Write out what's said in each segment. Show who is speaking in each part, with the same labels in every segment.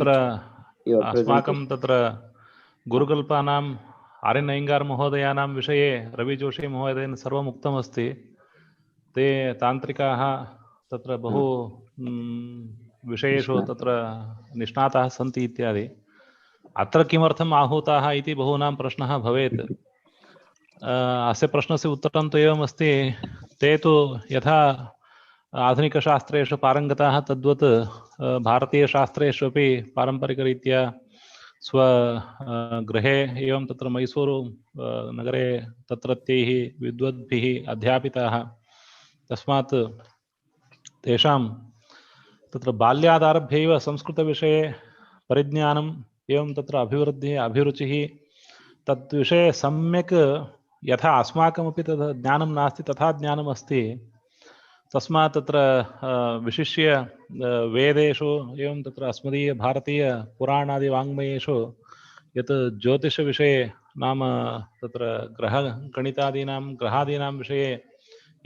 Speaker 1: अत्र अस्माकं तत्र गुरुकल्पानाम् आर्यन् अय्यङ्गार् महोदयानां विषये रविजोशी महोदयेन सर्वम् उक्तमस्ति। ते तान्त्रिकाः तत्र बहु विषयेषु तत्र निष्णाताः सन्ति इत्यादि। अत्र किमर्थम् आहूताः इति बहूनां प्रश्नः भवेत्। अस्य प्रश्नस्य उत्तरं तु एवमस्ति, ते तु यथा आधुनिकशास्त्रेषु पारङ्गताः तद्वत् भारतीयशास्त्रेषु अपि पारम्परिकरीत्या स्वगृहे एवं तत्र मैसूरु नगरे तत्रत्यैः विद्वद्भिः अध्यापिताः। तस्मात् तेषां तत्र बाल्यादारभ्य एव संस्कृतविषये परिज्ञानम् एवं तत्र अभिवृद्धिः अभिरुचिः तद्विषये सम्यक् यथा अस्माकमपि तद् ज्ञानं नास्ति तथा ज्ञानम् अस्ति। तस्मात् तत्र विशिष्य वेदेषु एवं तत्र अस्मदीय भारतीय पुराणादिवाङ्मयेषु यत् ज्योतिषविषये नाम तत्र ग्रहादीनां विषये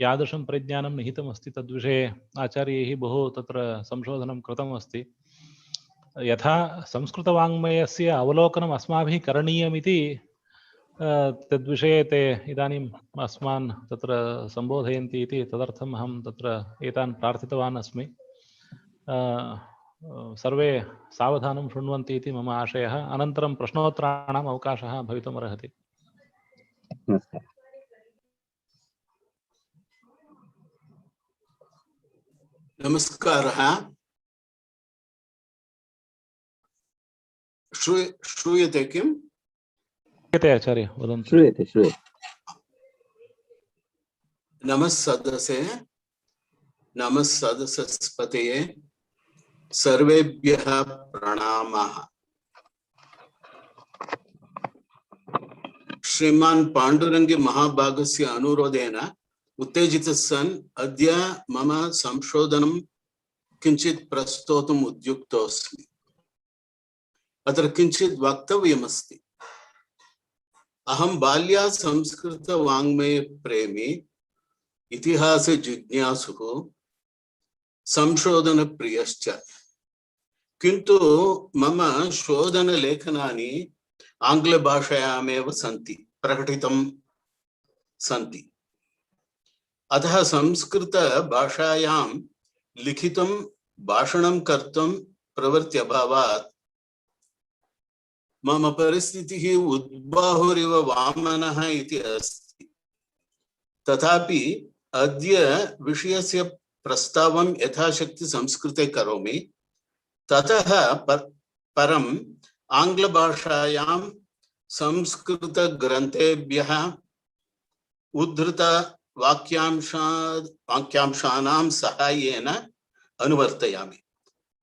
Speaker 1: यादृशं परिज्ञानं निहितमस्ति तद्विषये आचार्यैः बहु तत्र संशोधनं कृतमस्ति। यथा संस्कृतवाङ्मयस्य अवलोकनम् अस्माभिः करणीयमिति तद्विषये ते इदानीम् अस्मान् तत्र सम्बोधयन्ति इति तदर्थम् अहं तत्र एतान् प्रार्थितवान् अस्मि। सर्वे सावधानं शृण्वन्ति इति मम आशयः। अनन्तरं प्रश्नोत्तराणाम् अवकाशः भवितुमर्हति।
Speaker 2: नमस्कारः। श्रूयते किम्?
Speaker 1: श्रूयते आचार्य, वदन्तु।
Speaker 3: श्रूयते।
Speaker 2: नमः सदसे, नमः सदसस्पतये, सर्वेभ्यः प्रणामः। श्रीमान् पाण्डुरङ्गी महाभागस्य अनुरोधेन उत्तेजितः सन् अद्य मम संशोधनं किञ्चित् प्रस्तोतुम् उद्युक्तोऽस्मि। अत्र किञ्चित् वक्तव्यमस्ति। अहं बाल्यात् संस्कृत वाङ्मय प्रेमी, इतिहास जिज्ञासुः, संशोधन प्रियश्च। किन्तु मम शोधन लेखनानि आंग्ल भाषायामेव सन्ति, प्रकटितं सन्ति। अतः संस्कृत भाषायां लिखितं भाषणं कर्तुं प्रवृत्ति अभावात् मम परिस्थितिः उद्बाहुरिव वामनः इति अस्ति। तथापि अद्य विषयस्य प्रस्तावं यथाशक्ति संस्कृते करोमि। ततः परम् आङ्ग्लभाषायां संस्कृतग्रन्थेभ्यः उद्धृत वाक्यांशानां सहाय्येन अनुवर्तयामि।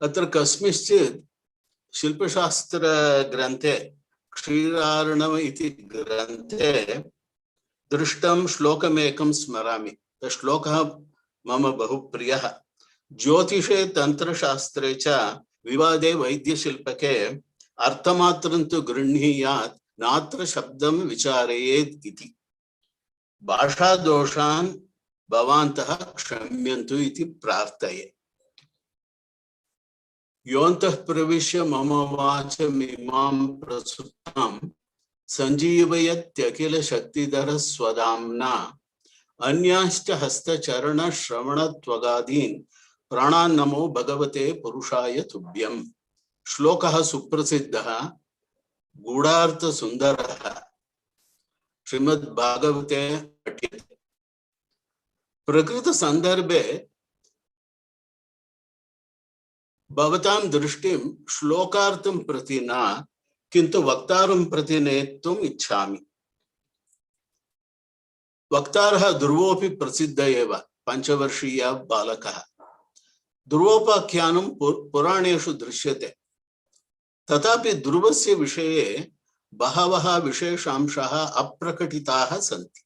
Speaker 2: अत्र कस्मिंश्चित् शिल्पशास्त्र ग्रन्थे क्षीरार्णव इति ग्रन्थे दृष्टं श्लोकमेकं स्मरामि। श्लोकः मम बहु प्रियः। ज्योतिषे तन्त्रशास्त्रे च विवादे वैद्यशिल्पके अर्थमात्रं तु गृह्णीयात् नात्र शब्दं विचारयेत् इति। भाषादोषान् भवन्तः क्षम्यन्तु इति प्रार्थये। योऽन्तः प्रविश्य मम वाचमिमां प्रसुप्तां सञ्जीवयत्यखिल शक्तिधर स्वधाम्ना अन्याश्च हस्तचरण श्रवणत्वगादीन् प्राणान् नमो भगवते पुरुषाय तुभ्यम्। श्लोकः सुप्रसिद्धः, गूढार्थ सुन्दरः, श्रीमद्भागवते पठ्यते। प्रकृत संदर्भे भवतां दृष्टिं श्लोकार्थं प्रति न, किन्तु वक्तारं प्रति नेतुम् इच्छामि। वक्तारः ध्रुवोऽपि प्रसिद्ध एव, पञ्चवर्षीय बालकः। ध्रुवोपाख्यानं पुराणेषु दृश्यते। तथापि ध्रुवस्य विषये बहवः विशेषांशाः अप्रकटिताः सन्ति।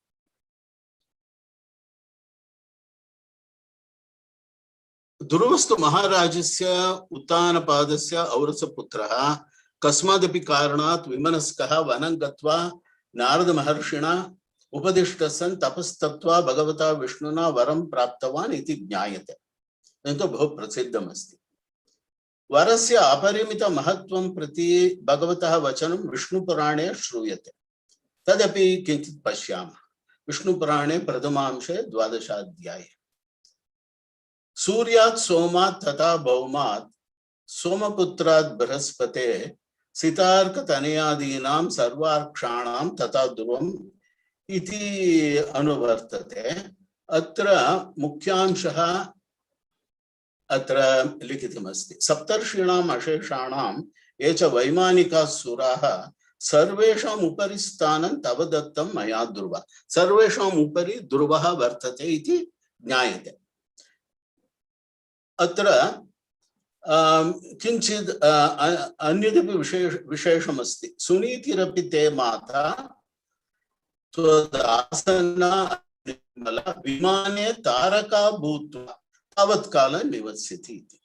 Speaker 2: ध्रुवस्तु महाराजस्य उत्तानपादस्य औरसपुत्रः, कस्मादपि कारणात् विमनस्कः वनं गत्वा नारद महर्षिणा उपदिष्टः सन् तपस्तप्त्वा भगवता विष्णुना वरं प्राप्तवान् इति ज्ञायते। बहु प्रसिद्धमस्ति। वरस्य अपरिमित महत्त्वं प्रति भगवतः वचनं विष्णुपुराणे श्रूयते। तदपि किञ्चित् पश्यामः। विष्णुपुराणे प्रथमांशे 12 अध्याये सूर्यात् सोमात् तथा भौमात् सोमपुत्रात् बृहस्पते सितार्कतनयादीनां सर्वार्क्षाणां तथा ध्रुवम् इति अनुवर्तते। अत्र मुख्यांशः अत्र लिखितमस्ति। सप्तर्षीणाम् अशेषाणां ये च वैमानिकाः सुराः सर्वेषाम् उपरि स्थानं तव दत्तं मया ध्रुव। सर्वेषाम् उपरि ध्रुवः वर्तते इति ज्ञायते। अत्र किञ्चित् अन्यदपि विशेषमस्ति। सुनीतिरपि ते माता त्वदासना विमाने तारका भूत्वा तावत्कालं निवस्यति इति।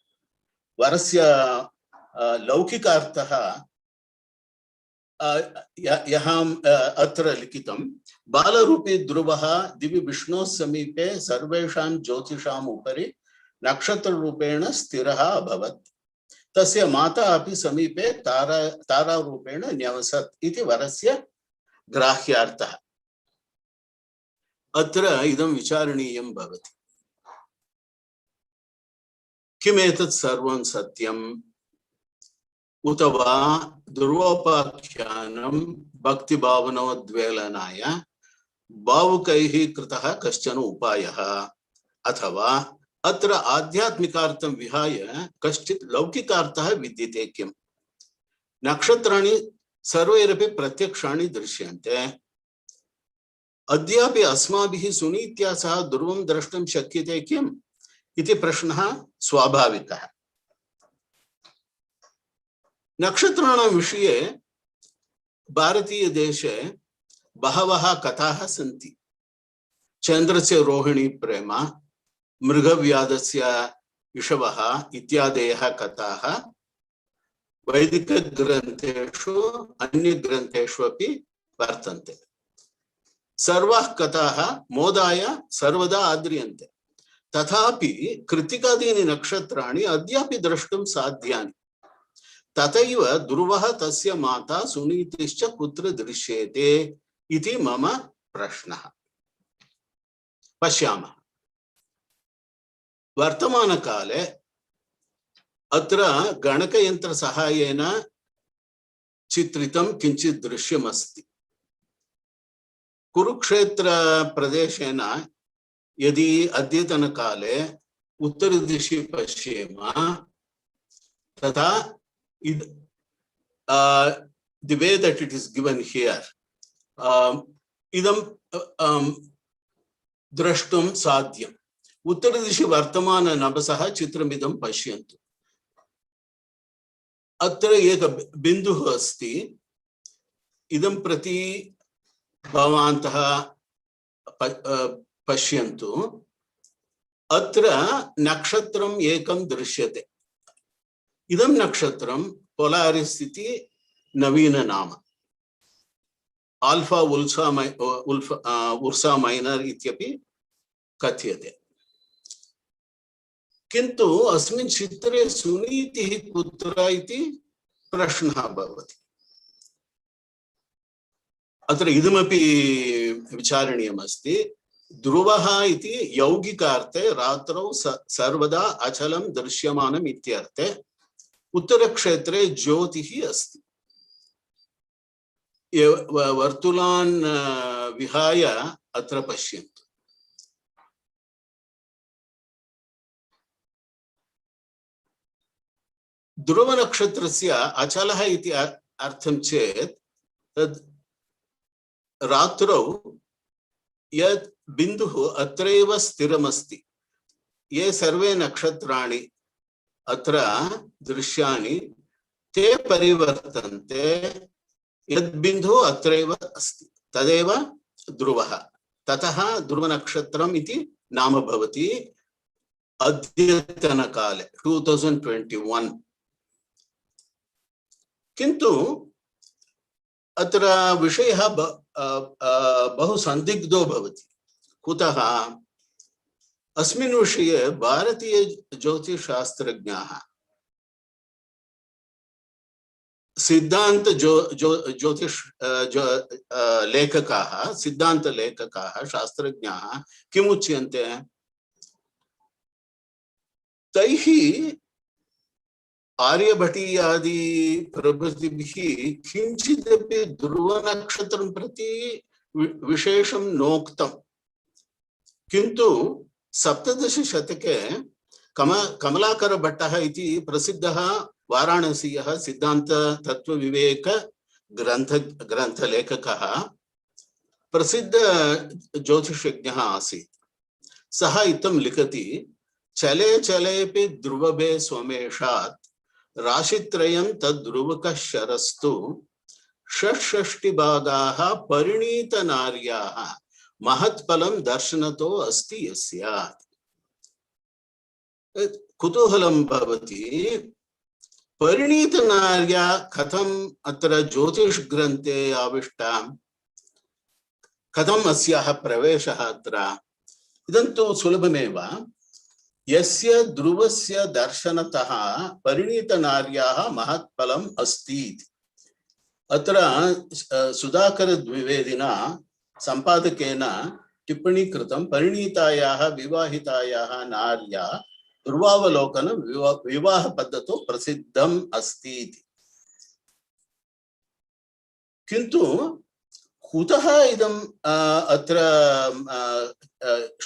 Speaker 2: वरस्य लौकिकार्थः यहाँ अत्र लिखितं। बालरूपी ध्रुवः दिवि विष्णोः समीपे सर्वेषां ज्योतिषाम् उपरि नक्षत्ररूपेण स्थिरः अभवत्। तस्य माता अपि समीपे तारारूपेण न्यवसत् इति वरस्य ग्राह्यार्थः। अत्र इदं विचारणीयं भवति। किमेतत् सर्वं सत्यम् उत वा ध्रुवोपाख्यानं भक्तिभावनोद्वेलनाय भावुकैः कृतः कश्चन उपायः अथवा अत्र आध्यात्मिकार्थं विहाय कश्चित् लौकिकार्थः विद्यते किम्? नक्षत्राणि सर्वैरपि प्रत्यक्षाणि दृश्यन्ते। अद्यापि अस्माभिः सुनीत्या सह ध्रुवं द्रष्टुं शक्यते किम् इति प्रश्नः स्वाभाविकः। नक्षत्राणां विषये भारतीयदेशे बहवः कथाः सन्ति। चन्द्रस्य रोहिणी प्रेम, मृगव्याधस्य इषवः इत्यादयः कथाः वैदिकग्रन्थेषु अन्यग्रन्थेषु अपि वर्तन्ते। सर्वाः कथाः मोदाय सर्वदा आद्रियन्ते। तथापि कृत्तिकादीनि नक्षत्राणि अद्यापि द्रष्टुं साध्यानि। तथैव ध्रुवः तस्य माता सुनीतिश्च कुत्र दृश्येते इति मम प्रश्नः। पश्यामः। वर्तमानकाले अत्र गणकयन्त्रसहायेन चित्रितं किञ्चित् दृश्यमस्ति। कुरुक्षेत्रप्रदेशेन यदि अद्यतनकाले उत्तरदिशि पश्येम तथा the way that it is given here idam द्रष्टुं साध्यम्। उत्तरदिशि वर्तमान नभसः चित्रमिदं पश्यन्तु। अत्र एक बिन्दुः अस्ति। इदं प्रति भवन्तः पश्यन्तु। अत्र नक्षत्रम् एकं दृश्यते। इदं नक्षत्रं पोलारिस् इति नवीन नाम। आल्फा उर्सा माइनर इत्यपि कथ्यते। किन्तु अस्मिन् चित्रे सुनीतिः कुत्र इति प्रश्नः भवति। अत्र इदमपि विचारणीयमस्ति। ध्रुवः इति यौगिकार्थे रात्रौ सर्वदा अचलं दृश्यमानम् इत्यर्थे। उत्तरक्षेत्रे ज्योतिः अस्ति। वर्तुलान् विहाय अत्र पश्यन्तु। ध्रुवनक्षत्रस्य अचलः इति अर्थं चेत् तद् रात्रौ यत् बिन्दुः अत्रैव स्थिरमस्ति। ये सर्वे नक्षत्राणि अत्र दृश्यानि ते परिवर्तन्ते। यद् बिन्दुः अत्रैव अस्ति तदेव ध्रुवः। ततः ध्रुवनक्षत्रम् इति नाम भवति अद्यतनकाले 2021। किन्तु अत्र विषयः बहु संदिग्धो भवति। कुतः? अस्मिन् विषये भारतीय ज्योतिषशास्त्रज्ञाः सिद्धांत ज्योतिष लेखकाः सिद्धांत लेखकाः शास्त्रज्ञाः किम् उच्यन्ते तैः आर्यभटीयादि प्रभृतिभिः किञ्चिदपि ध्रुवनक्षत्रं प्रति विशेषं नोक्तम् किन्तु 17 शतके कमलाकर भट्टः इति प्रसिद्धः वाराणसीयः सिद्धांत तत्व विवेक ग्रंथलेखकः प्रसिद्ध ज्योतिषज्ञः आसीत् सः इत्थं लिखति चले चलेपि ध्रुवभे स्वमेषात् राशित्रयं तद्ध्रुवकः शरस्तु षट्षष्टिभागाः परिणीतनार्याः महत्फलं दर्शनतो अस्ति यस्यात् कुतूहलं भवति परिणीतनार्या कथम् अत्र ज्योतिष ग्रन्थे आविष्टा कथम् अस्याः प्रवेशः अत्र इदं तु सुलभमेव यस्य ध्रुवस्य दर्शनतः परिणीतनार्याः महत्फलम् अस्ति अत्र सुधाकर द्विवेदिना संपादकेन टिप्पणी कृतं परिणीतायाः विवाहितायाः नार्या ध्रुवावलोकन विवाह पद्धतो प्रसिद्धम् अस्ति किन्तु कुतः इदं अत्र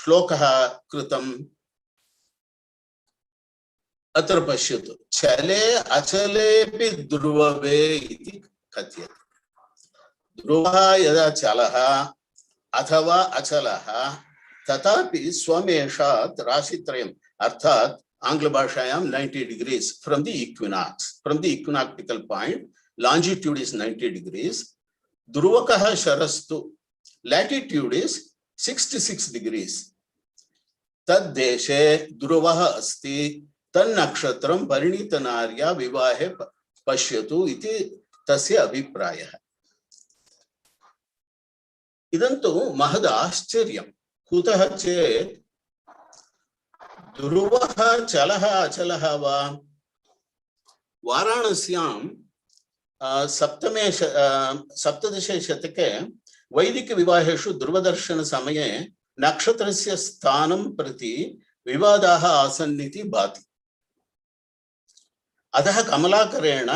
Speaker 2: श्लोकः कृतम् अत्र पश्यतु चले अचलेपि ध्रुववे इति कथ्यते ध्रुवः यदा चलः अथवा अचलः तथापि स्वमेषात् राशित्रयम् अर्थात आंग्ल भाषायां 90 degrees from the equinoctial point longitude is 90 degrees ध्रुवकः शरस्तु latitude is 66 degrees तद्देशे ध्रुवः अस्ति तन्नक्षत्रं परिणीतनार्या विवाहे पश्यतु इति तस्य अभिप्रायः इदं तु महद् आश्चर्यं कुतः चेत् ध्रुवः चलः अचलः वा वाराणस्यां 17 शतके वैदिक विवाहेषु ध्रुवदर्शन समये नक्षत्रस्य स्थानं प्रति विवादाः आसन् इति भाति अतः कमलाकरेण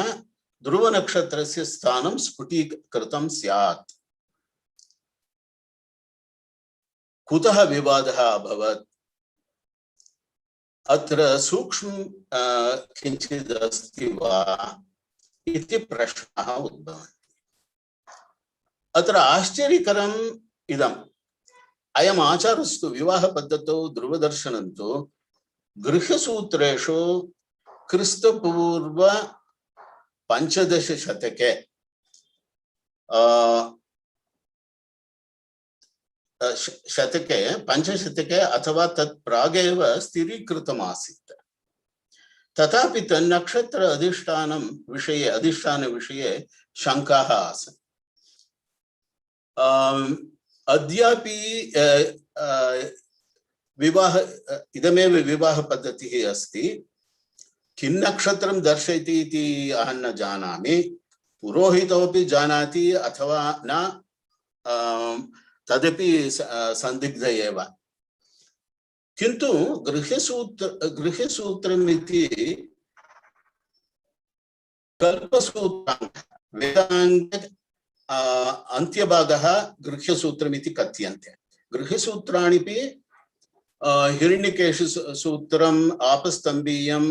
Speaker 2: ध्रुवनक्षत्रस्य स्थानं स्फुटीकृतं स्यात् कुतः विवादः अभवत् अत्र सूक्ष्म किञ्चित् अस्ति वा इति प्रश्नः उद्भवति अत्र आश्चर्यकरम् इदम् अयम् आचारस्तु विवाहपद्धतौ ध्रुवदर्शनं तु गृह्यसूत्रेषु क्रिस्तपूर्व 15 शतके पंचशतके अथवा तत् प्रागेव स्थिरीकृतमासीत् तथापि तन्नक्षत्र अधिष्ठान विषये शङ्काः आसन् अद्यापि विवाह इदमेव विवाह पद्धतिः अस्ति किं नक्षत्रं दर्शयति इति अहं न जानामि पुरोहितोऽपि जानाति अथवा न तदपि संदिग्ध एव किन्तु गृह्यसूत्रमिति कल्पसूत्राङ्ग वेदाङ्ग अन्त्यभागः गृह्यसूत्रमिति कथ्यन्ते गृह्यसूत्राणिपि हिरण्यकेश सूत्रम् आपस्तम्भीयं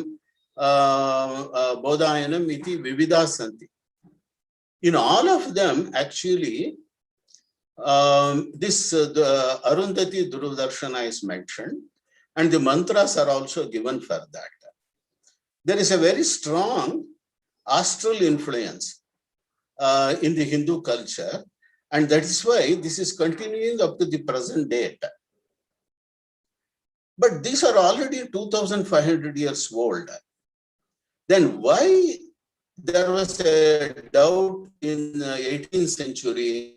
Speaker 2: बोधायनम् इति विविधाः सन्ति in all of them actually this Arundhati Dhruvadarshana is mentioned and the mantras are also given for that. There is a very strong astral influence in the Hindu culture and that is why this is continuing up to the present date. But these are already 2500 years old. Then why there was a doubt in the 18th century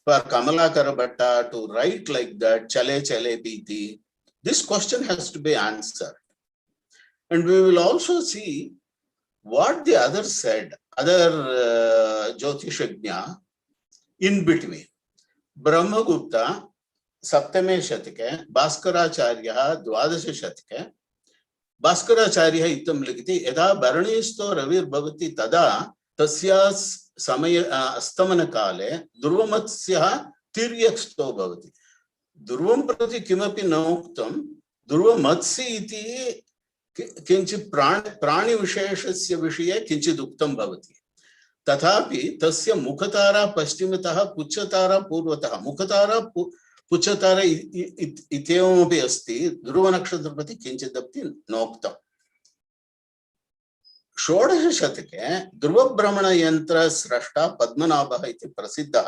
Speaker 2: for Kamalakara Bhatta to write like that, Chale Chale Piti? This question has to be answered. And we will also see what the others said other Jyotishagnya in between. Brahmagupta Saptame Shatike, Bhaskaracharya Dwadasha Shatike, Bhaskaracharya itam likiti yada Bharanisto Ravir Bhavati tada tasya samaya astamana kale Dhruvamatsyah tiryaksto bhavati. Dhruvam prati kimapi nauktam Dhruvamatsi iti किंचित प्राणी विशेषस्य विषये किंचित उक्तं भवति. तथापि तस्य मुखतारा पश्चिमतः पुच्छतारा पूर्वतः मुखतारा पुच्छतारा इत्येवमपि अस्ति. ध्रुवनक्षत्रप्रति किंचिदपि नोक्तम्. षोडशशतके ध्रुवभ्रमणयन्त्रस्रष्टा पद्मनाभः इति प्रसिद्धः.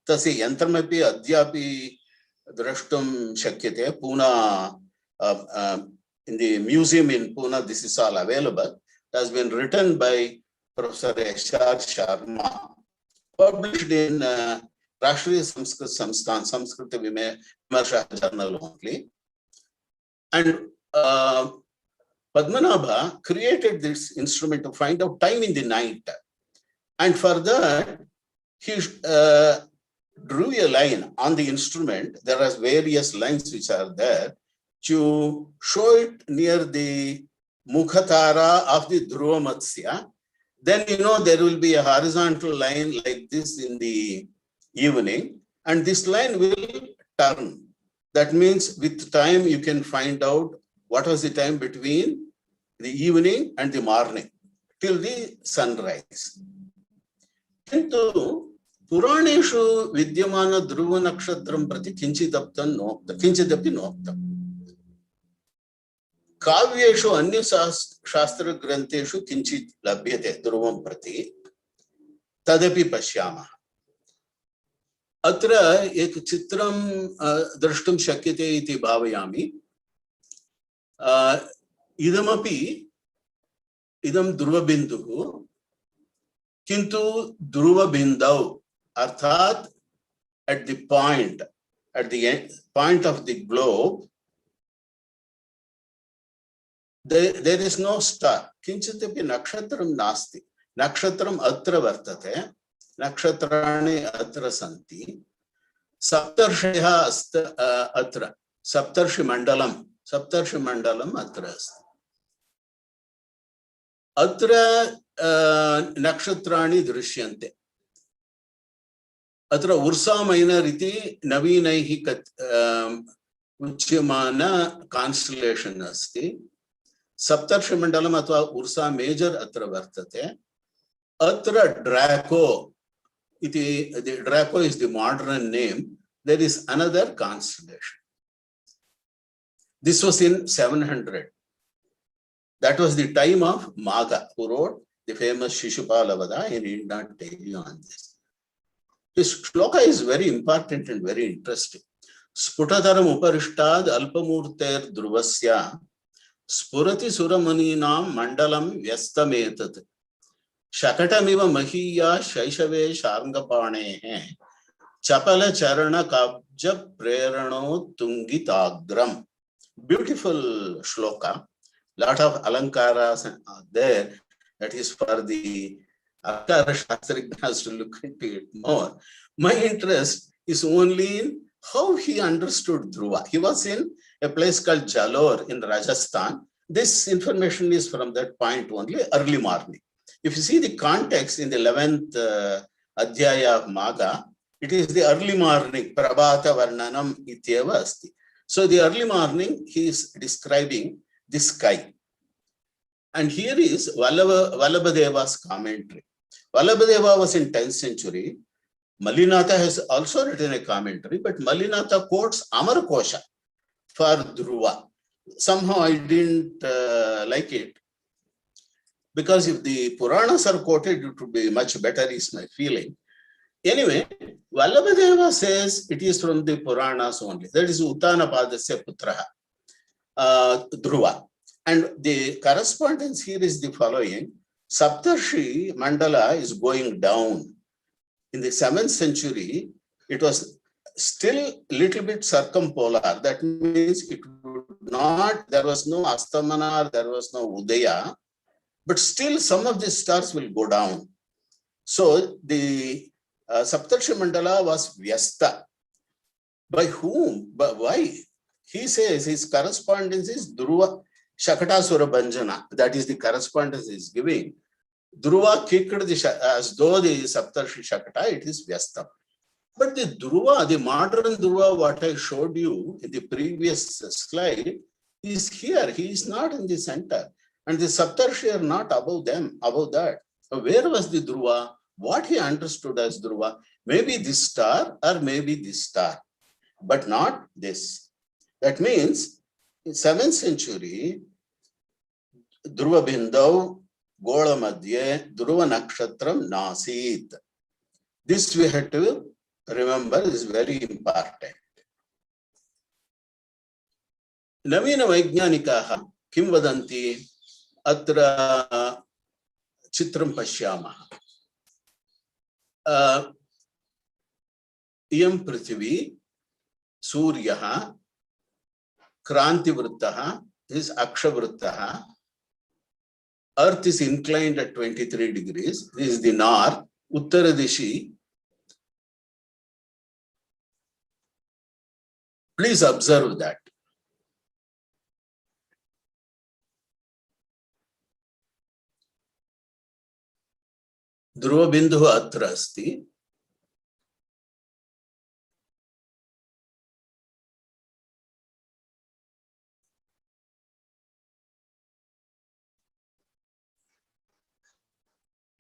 Speaker 2: तस्य यन्त्रमपि अद्यापि द्रष्टुं शक्यते. Poona in the museum in Pune, this is all available. It has been written by Professor H.R. Sharma, published in Rashtriya Sanskrit Samsthan, Sanskrit Vimarsha journal only. And Padmanabha created this instrument to find out time in the night. And for that, he drew a line on the instrument. There are various lines which are there to show it near the Mukhatara of the Dhruva-matsya. Then, there will be a horizontal line like this in the evening, and this line will turn. That means with time you can find out what was the time between the evening and the morning till the sunrise. Kintu Puraneshu Vidyamana Dhruva Nakshatram Prati Kinchidaptan Nokta, Kinchidapi Nokta. काव्येषु अन्य शास्त्र ग्रंथेषु किंचित लभ्यते ध्रुवं प्रति तदपि पश्यामः. अत्र एक चित्रं द्रष्टुं शक्यते इति भावयामि. इदं ध्रुवबिन्दुः, किन्तु ध्रुवबिन्दौ अर्थात् at the point of the globe there is no star. Kinchitapi nakshatram nasti. Nakshatram atra vartate. Nakshatrani atra santi. Saptarshaya atra. Saptarshi mandalam atra asti. Atra nakshatrani drishyante. Atra ursa minor iti navinaihi uchyamana constellation asti. Saptarshi Mandalam atva Ursa major atra vartate. Atra Draco, the Draco is the modern name. There is another constellation. This was in 700. That was the time of Magha, who wrote the famous Shishupala Vada. I need not tell you on this. This shloka is very important and very interesting. Sputataram uparishtad alpamurter druvasya Spurati Suramaninaam Mandalam Vyastametat Shakatamiva Mahiya Shaishave Sharngapane Chapala Charana Kabja Prerano Tungitagram. Beautiful shloka. Lot of alankaras are there. That is for the Ankara Shastrignas to look into it more. My interest is only in how he understood Dhruva. He was in a place called Jalore in Rajasthan. This information is from that point only, early morning. If you see the context in the 11th Adhyaya of Magha, it is the early morning, Prabhata Varnanam Ityeva Asti. So the early morning, he is describing the sky. And here is Vallabhadeva's commentary. Vallabhadeva was in 10th century. Malinatha has also written a commentary, but Malinatha quotes Amarkosha for Dhruva. Somehow I didn't like it, because if the Puranas are quoted, it would be much better, is my feeling. Anyway, Vallabhadeva says it is from the Puranas only. That is Uttanapadasya Putraha, Dhruva. And the correspondence here is the following. Saptarshi Mandala is going down. In the 7th century, it was still little bit circumpolar. That means it would not, there was no Astamana, there was no Udaya, but still some of the stars will go down. So the Saptarshi Mandala was Vyasta. By whom? But why? He says his correspondence is Dhruva Shakatasura Bhanjana. That is the correspondence he is giving. Dhruva kicked as though the Saptarshi Shakata, it is Vyasta. But the Dhruva, the modern Dhruva, what I showed you in the previous slide, is here. He is not in the center. And the Saptarshi are not above them, above that. So where was the Dhruva? What he understood as Dhruva? Maybe this star or maybe this star, but not this. That means in 7th century, Dhruva Bindau, Gola Madhye, Dhruva Nakshatram Nasit. This we have to remember, is very important. Navina Vaijnanikaha Kim Vadanti Atra Chitram Pashyamaha. Iyam Prithvi Suryaha Kranti Vrittaha is Aksha Vrittaha. Earth is inclined at 23 degrees. This is the north. Uttara Dishi. Please observe that. Dhruva Bindu Atra Asti.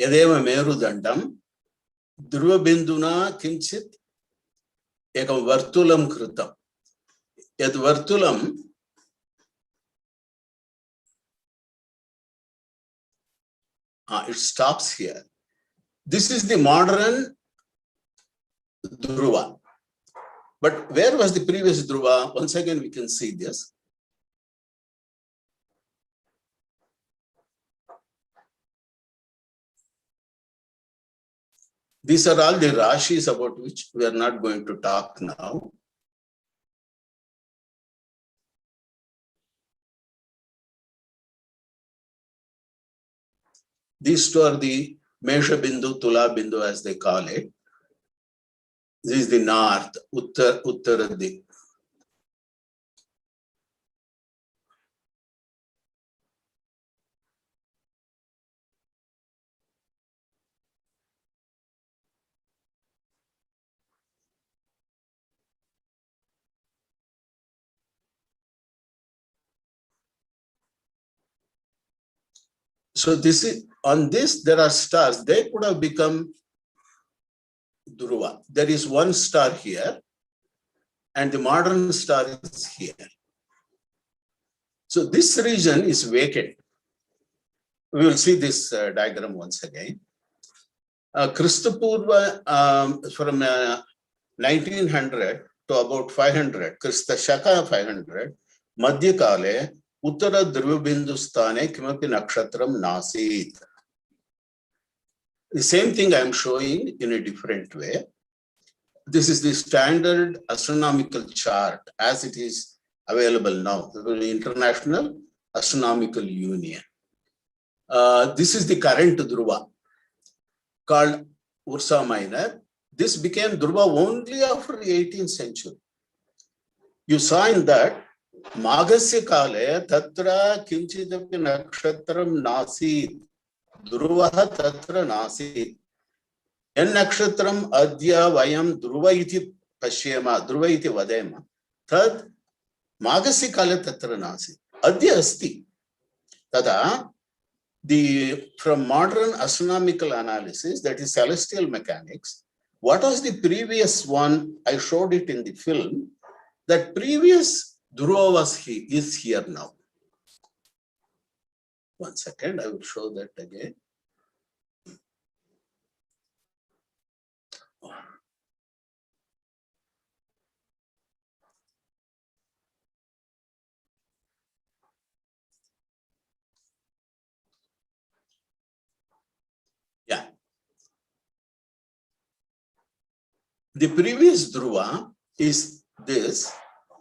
Speaker 2: Yadeva Merudandam. Dhruva Binduna Kinchit Ekam Vartulam Kritam. Yad Vartulam it stops here. This is the modern Dhruva. But where was the previous Dhruva? Once again, we can see this. These are all the Rashis about which we are not going to talk now. These two are the Mesha Bindu, Tula Bindu as they call it. This is the north, Uttaradi. So this is, on this there are stars. They could have become Dhruva. There is one star here and the modern star is here. So this region is vacant. We will see this diagram once again. Christopurva from 1900 to about 500, Krista Shaka 500, Madhya Kale, Uttara Dhruvabindustane Kimapi Nakshatram Nasit. The same thing I am showing in a different way. This is the standard astronomical chart as it is available now, the International Astronomical Union. This is the current Dhruva called Ursa Minor. This became Dhruva only after the 18th century. You saw in that Magasya Kale Tatra Kinchidapi Nakshatram Nasit Dhruvaha Tatra Nasit Yan Nakshatram Adya Vayam Dhruva iti Pashyama Dhruva iti Vadema Tad Magasya Kale Tatra Nasit Adya Asti. Tada from modern astronomical analysis, that is celestial mechanics, what was the previous one? I showed it in the film. That previous Dhruva is here now. 1 second, I will show that again. Yeah. The previous Dhruva is this,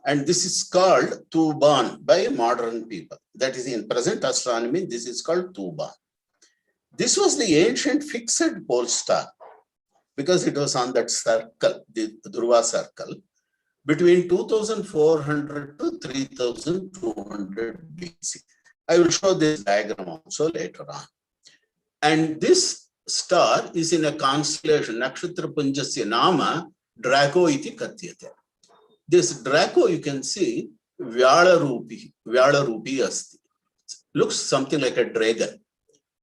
Speaker 2: and this is called Tuban by modern people. That is in present astronomy, this is called Tuban. This was the ancient fixed pole star because it was on that circle, the Dhruva circle, between 2400 to 3200 BC. I will show this diagram also later on. And this star is in a constellation, Nakshatra Punjasya Nama, Draco iti katyate. This Draco, you can see, Vyalarupi asti. Looks something like a dragon.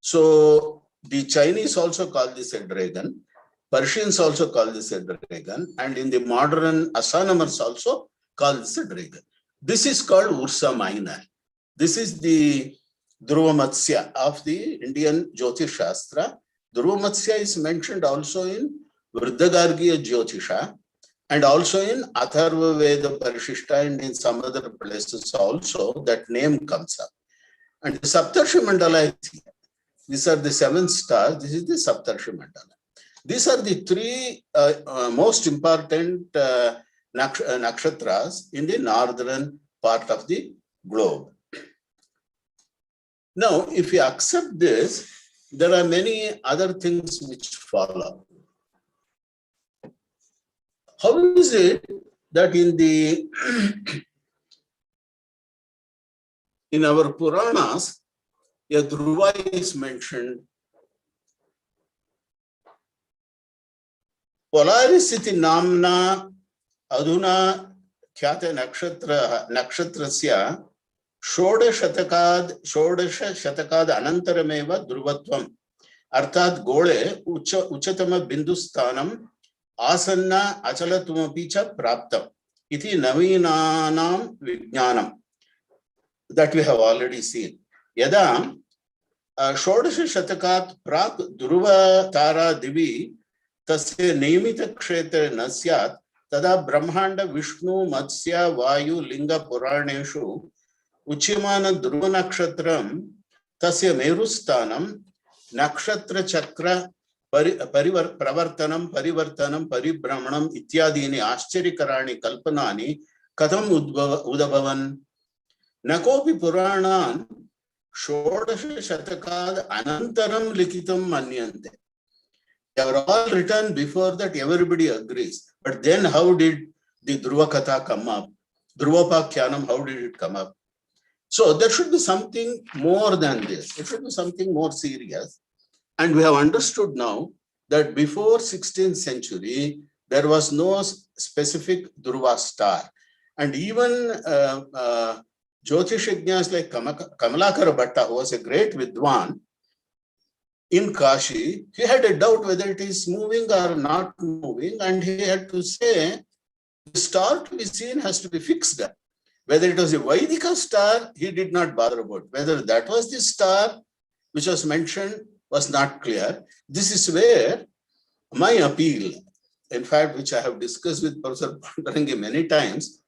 Speaker 2: So the Chinese also call this a dragon. Persians also call this a dragon. And in the modern astronomers also call this a dragon. This is called Ursa Minor. This is the Dhruva Matsya of the Indian Jyotish Shastra. Dhruva Matsya is mentioned also in Vriddhagargiya Jyotisha and also in Atharva Veda Parishishta and in some other places also that name comes up. And the Saptarshi Mandala is here. These are the 7 stars. This is the Saptarshi Mandala. These are the 3 most important nakshatras in the northern part of the globe. Now, if you accept this, there are many other things which follow. How is it that in the in our Puranas, a Dhruva is mentioned? Polaris iti namna aduna khyate nakshatrasya षोडश शतकाद अनंतरमेव ध्रुवत्वम अर्थात गोळे उच्चतम बिंदुस्थानम आसन्न अचलत्वमपि च प्राप्तम इति नवीनानां विज्ञानम. That we have already seen. यदा षोडश शतकात् प्राक् ध्रुव तारा दिवि तस्य नियमित क्षेत्रे न स्यात् तदा ब्रह्मांड विष्णु मत्स्य वायु लिंग पुराणेषु उच्यमान ध्रुव नक्षत्रम तस्य मेरुस्थानम नक्षत्र चक्र प्रवर्तनम परिवर्तनम परिभ्रमणम इत्यादीनि आश्चर्यकराणि कल्पनानि कथम उद्भवन् न कोऽपि पुराणान् षोडश शतकाद अनन्तरं लिखितं मन्यन्ते. They are all written before that, everybody agrees. But then how did the Dhruva Katha come up? Dhruvopakhyanam, how did it come up? So there should be something more than this. It should be something more serious. And we have understood now that before 16th century, there was no specific Dhruva star. And even Jyotishajnas like Kamalakara Bhatta, who was a great Vidwan, in Kashi, he had a doubt whether it is moving or not moving. And he had to say, the star to be seen has to be fixed. Whether it was a Vaidika star, he did not bother about. Whether that was the star which was mentioned was not clear. This is where my appeal, in fact, which I have discussed with Professor Pandarangi many times,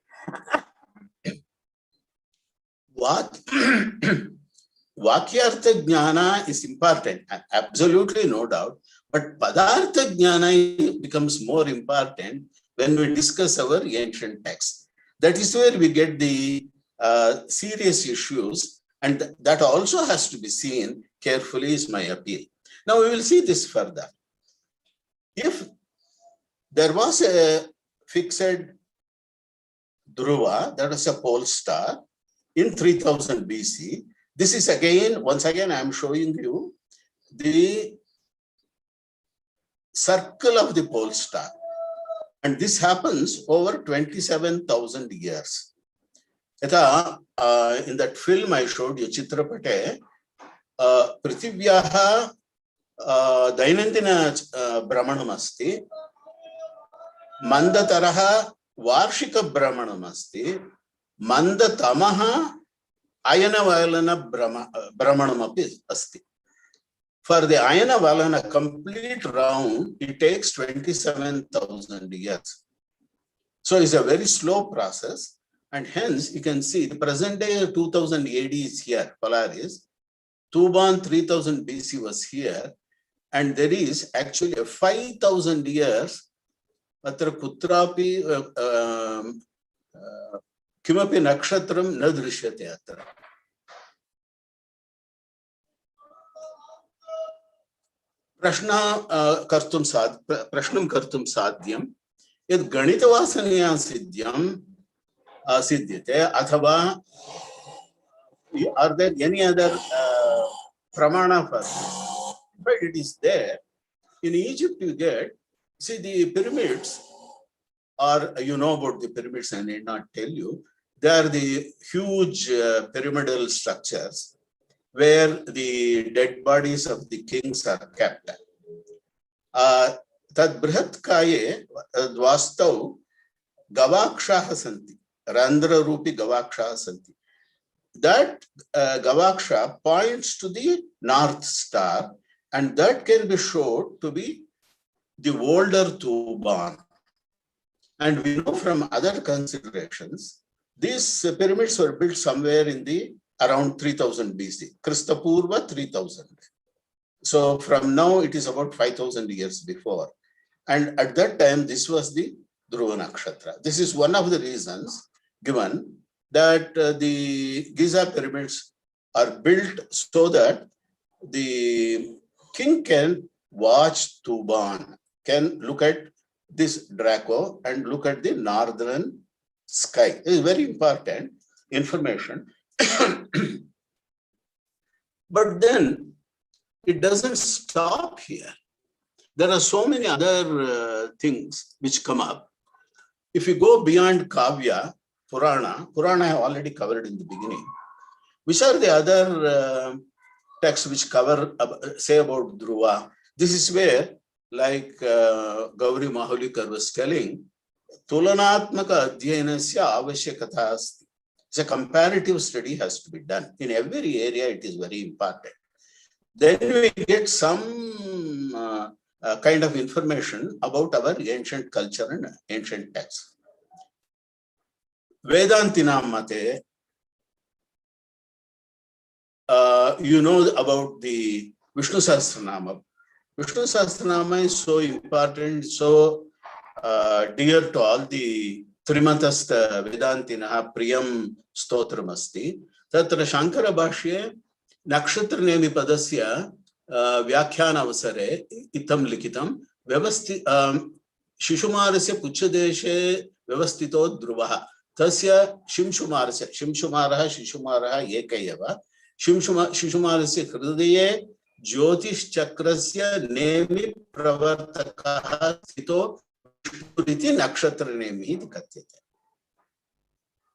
Speaker 2: Vakyartha Jnana is important, absolutely no doubt, but Padartha Jnana becomes more important when we discuss our ancient texts. That is where we get the serious issues, and that also has to be seen carefully is my appeal. Now we will see this further. If there was a fixed Dhruva, that was a pole star, in 3000 BC, this is again, once again, I am showing you the circle of the pole star. And this happens over 27,000 years. In that film I showed you, Chitrapate, Prithivyaha Dainandina Brahmanam asti, Mandataraha Varshika Brahmanam asti, Mandatamaha Ayana Valana Brahmanam asti. For the Ayana Valana complete round, it takes 27,000 years. So it's a very slow process. And hence, you can see the present day 2000 AD is here, Polaris. Tuban 3000 BC was here. And there is actually a 5,000 years, Atra Kutrapi Kimapi Nakshatram Nadrishyate Atra. प्रश्नं कर्तुं साध्यं यद् गणितवासनया सिद्ध्यते अथवा are there any other pramana for this? But it is there. In Egypt you get, see the pyramids, or you know about the pyramids, I need not tell you. They are the huge pyramidal structures where the dead bodies of the kings are kept. Tad Brihatkaye Dvastau Gavakshaha Santi, Randra Rupi Gavakshaha Santi. That Gavaksha points to the North Star, and that can be shown to be the older Tuban. And we know from other considerations, these pyramids were built somewhere in the around 3000 BC, Christopurva 3000. So from now it is about 5000 years before. And at that time, this was the Dhruva Nakshatra. This is one of the reasons given that the Giza pyramids are built so that the king can watch Tuban, can look at this Draco and look at the northern sky. This is very important information. But then it doesn't stop here. There are so many other things which come up. If you go beyond Kavya, Purana I have already covered in the beginning. Which are the other texts which cover, say about Dhruva? This is where, like Gauri Mahulikar was telling, Tulanatmaka Adhyanasya Avashyakata asti. It's a comparative study has to be done. In every area, it is very important. Then we get some kind of information about our ancient culture and ancient texts. Vedantina Mate, you know about the Vishnu Sahasranama. Vishnu Sahasranama is so important, so dear to all the Trimatasta Vedantinaha Priyam Stotramasti. Tatra Shankara Bhashye Nakshatra Nemi Padasya Vyakhyana Avasare Itam Likitam Vyavasti Shishumarasya Puchadeshe Vyavastito Dhruvaha Tasya Shimshumarasya Shimshumaraha Shishumaraha Ekayava Shishumarasya Hridaye Jyotish Chakrasya Nemi Pravartakaha Sito Riti Nakshatra Nemi iti katyate.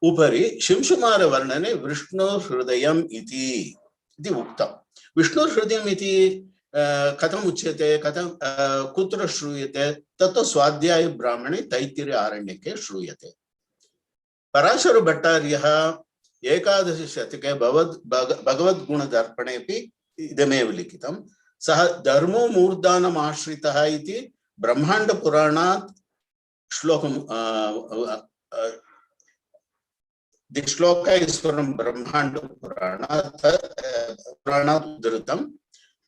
Speaker 2: Upari Shimshumara Varnane Vishnu Hridayam iti uktam. Vishnu Hridayam iti katham uchyate, katham kutra shruyate, tato swadhyaya brahmane taittiriya aranyake shruyate. Parashara Bhattaryaha ekadashi shatake bhagavad guna darpanepi idamev likitam. Saha dharmo murdanam ashritaha iti Brahmanda Puranat Shlokam. The shloka is from Brahmanda Purana, Purana Uddhritam.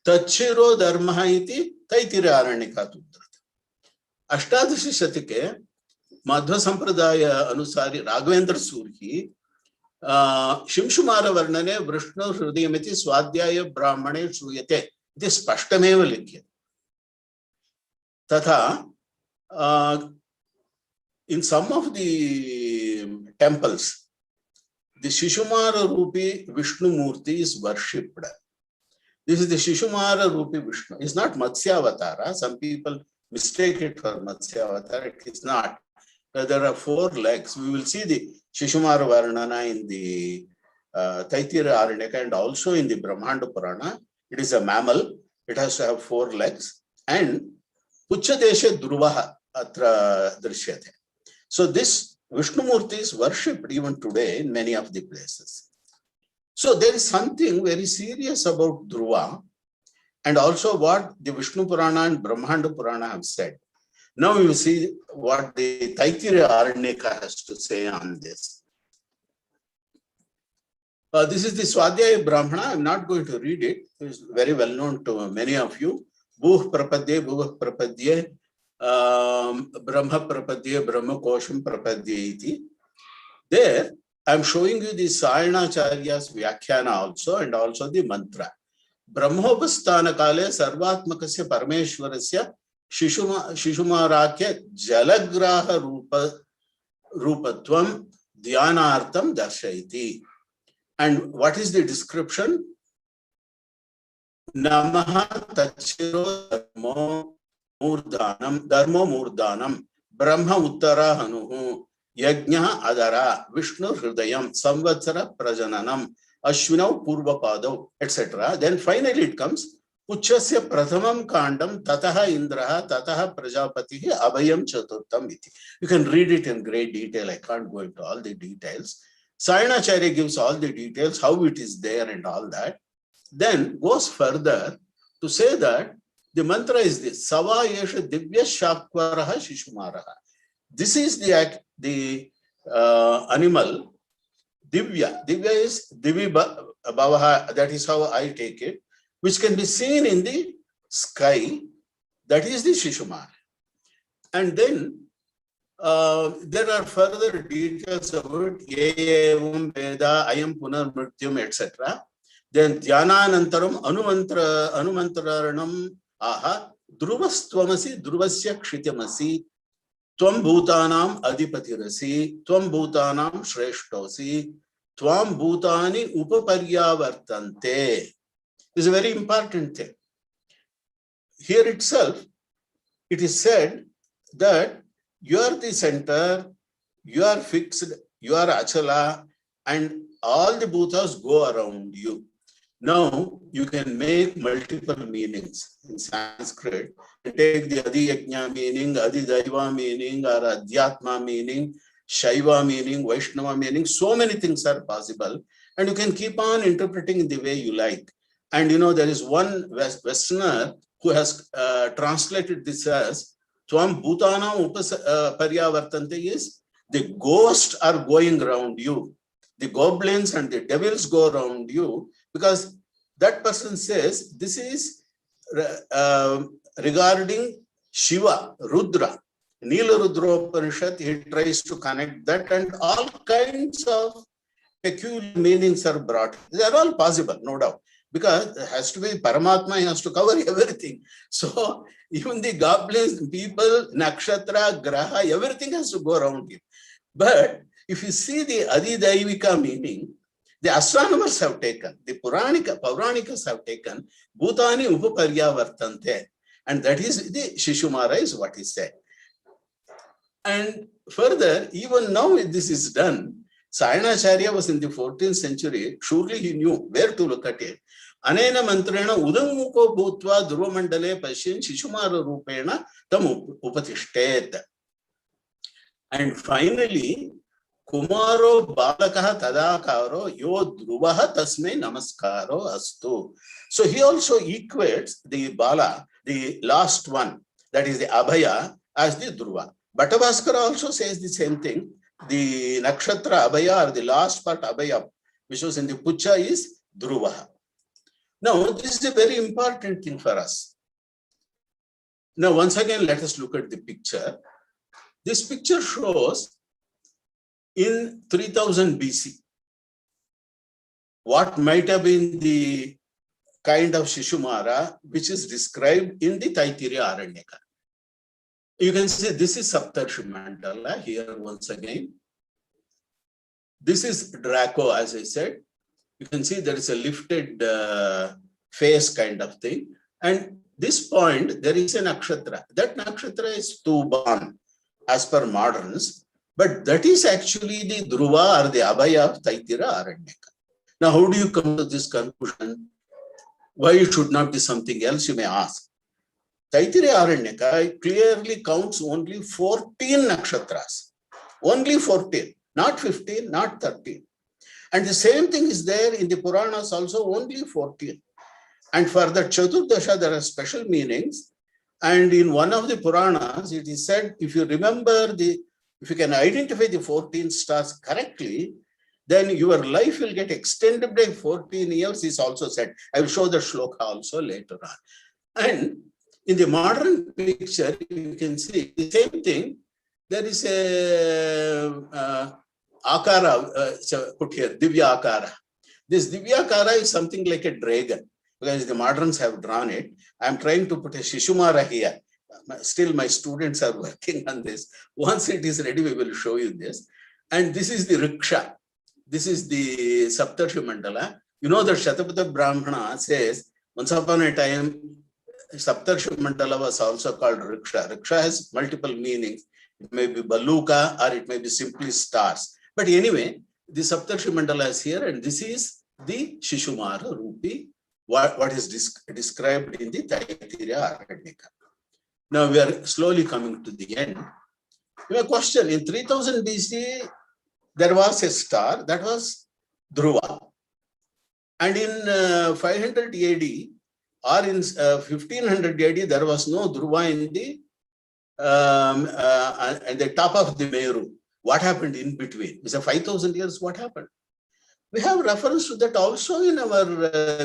Speaker 2: Tachiro Dharma iti Taitiriya Aranyaka Uddhritam. Ashtadashi Shatike, Madhva Sampradaya Anusari Raghavendra Surhi, Shimshumara Varnane, Vishnu Hridayamiti Swadhyaya Brahmane Shruyate. This Pashtameva Likyate. Tatha, in some of the temples, the Shishumara Rupi Vishnu Murti is worshipped. This is the Shishumara Rupi Vishnu. It's not Matsyavatara. Some people mistake it for Matsyavatara. It is not. There are 4 legs. We will see the Shishumara Varnana in the Taitiriya Aranyaka and also in the Brahmanda Purana. It is a mammal. It has to have 4 legs. And Puchadesha Dhruvaha atra drishyate. So this Vishnu Murti is worshipped even today in many of the places. So there is something very serious about Dhruva and also what the Vishnu Purana and Brahmanda Purana have said. Now we will see what the Taitiriya Aranyaka has to say on this. This is the Swadhyaya Brahmana. I am not going to read it. It is very well known to many of you. Bhuh Prapadye, Brahma Prapadye, Brahma Kosham Prapadye iti. There, I am showing you the Sayanacharya's Vyakhyana also and also the mantra. ब्रह्मोपस्थान काले सर्वात्मकस्य परमेश्वरस्य शिशुमाराख्य जलग्राह रूपत्वं ध्यानार्थं दर्शयति. And what is the description? Namaha tachiro dharmo murdhanam brahma uttara hanuhu yajna adara vishnu hridayam samvatsara prajananam ashwinau purvapadav, etc. Then finally it comes Puchasya prathamam kandam tataha indraha tataha prajapatihi abhayam chaturtham iti. You can read it in great detail. I can't go into all the details. Sayanacharya gives all the details, how it is there and all that. Then goes further to say that the mantra is this: Sava yesha divya shakvaraha shishumaraha. This is the animal. Divya. Divya is divi bhavaha. That is how I take it, which can be seen in the sky. That is the Shishumara. And then there are further details about Evam Veda, Ayam Punar Mrityum, etc. Then Dhyananantaram Anumantraranam Aha Druvastvamasi Druvasya Kshitamasi Tvam Bhutanam Adhipatirasi Tvam Bhutanam Shreshtosi Tvam Bhutani Upaparyavartante. This is a very important thing. Here itself, it is said that you are the center, you are fixed, you are Achala, and all the bhutas go around you. Now, you can make multiple meanings in Sanskrit. You take the Adi Yajna meaning, Adi Daiva meaning, or Adhyatma meaning, Shaiva meaning, Vaishnava meaning. So many things are possible, and you can keep on interpreting in the way you like. And there is one Westerner who has translated this as Tvam Bhutana Upaparyavartante is the ghosts are going around you. The goblins and the devils go around you, because that person says this is regarding Shiva, Rudra. Nila Rudropanishad, he tries to connect that, and all kinds of peculiar meanings are brought. They are all possible, no doubt. Because it has to be Paramatma, he has to cover everything. So even the goblins, people, nakshatra, graha, everything has to go around him. But if you see the Adidaivika meaning, the astronomers have taken, the Pauranikas have taken, Bhutani Upaparyavartante. And that is the Shishumara is what he said. And further, even now this is done, Sayanacharya was in the 14th century. Surely he knew where to look at it. Anena mantrena udangmuko bhutva dhurvamandale pashin shishumara rupena tam upatishtet. And finally, Kumaro balakaha tadakaro yo dhruvaha tasmai namaskaro astu. So he also equates the bala, the last one, that is the abhaya, as the dhruva. Bhattavaskara also says the same thing. The nakshatra abhaya, or the last part abhaya, which was in the pucha, is dhruvaha. Now, this is a very important thing for us. Now, once again, let us look at the picture. This picture shows in 3000 BC what might have been the kind of Shishumara which is described in the Taittiriya Aranyaka. You can see this is Saptarshi Mandala here once again. This is Draco, as I said. You can see there is a lifted face kind of thing. And this point, there is a nakshatra. That nakshatra is Tuban, as per moderns. But that is actually the Dhruva or the Abhaya of Taittiriya Aranyaka. Now, how do you come to this conclusion? Why it should not be something else, you may ask. Taittiriya Aranyaka clearly counts only 14 nakshatras. Only 14, not 15, not 13. And the same thing is there in the Puranas also, only 14. And for the Chaturdasha, there are special meanings. And in one of the Puranas, it is said, if you remember if you can identify the 14 stars correctly, then your life will get extended by 14 years, is also said. I will show the shloka also later on. And in the modern picture, you can see the same thing. There is a akara put here, Divya Akara. This Divya Akara is something like a dragon. because the moderns have drawn it. I'm trying to put a Shishumara here. Still, my students are working on this. Once it is ready, we will show you this. And this is the rickshaw. This is the Saptarshi Mandala. You know that Shatapatha Brahmana says, once upon a time, Saptarshi Mandala was also called rickshaw. Rickshaw has multiple meanings. It may be baluka or it may be simply stars. But anyway, the Saptarshi Mandala is here, and this is the Shishumara Rupi, what is described in the Taittiriya Aranyaka. Now we are slowly coming to the end. A question: in 3000 BC, there was a star that was Dhruva, and in 500 AD or in 1500 AD, there was no Dhruva in the top of the Meru. What happened in between? It's a 5000 years. What happened? We have reference to that also in our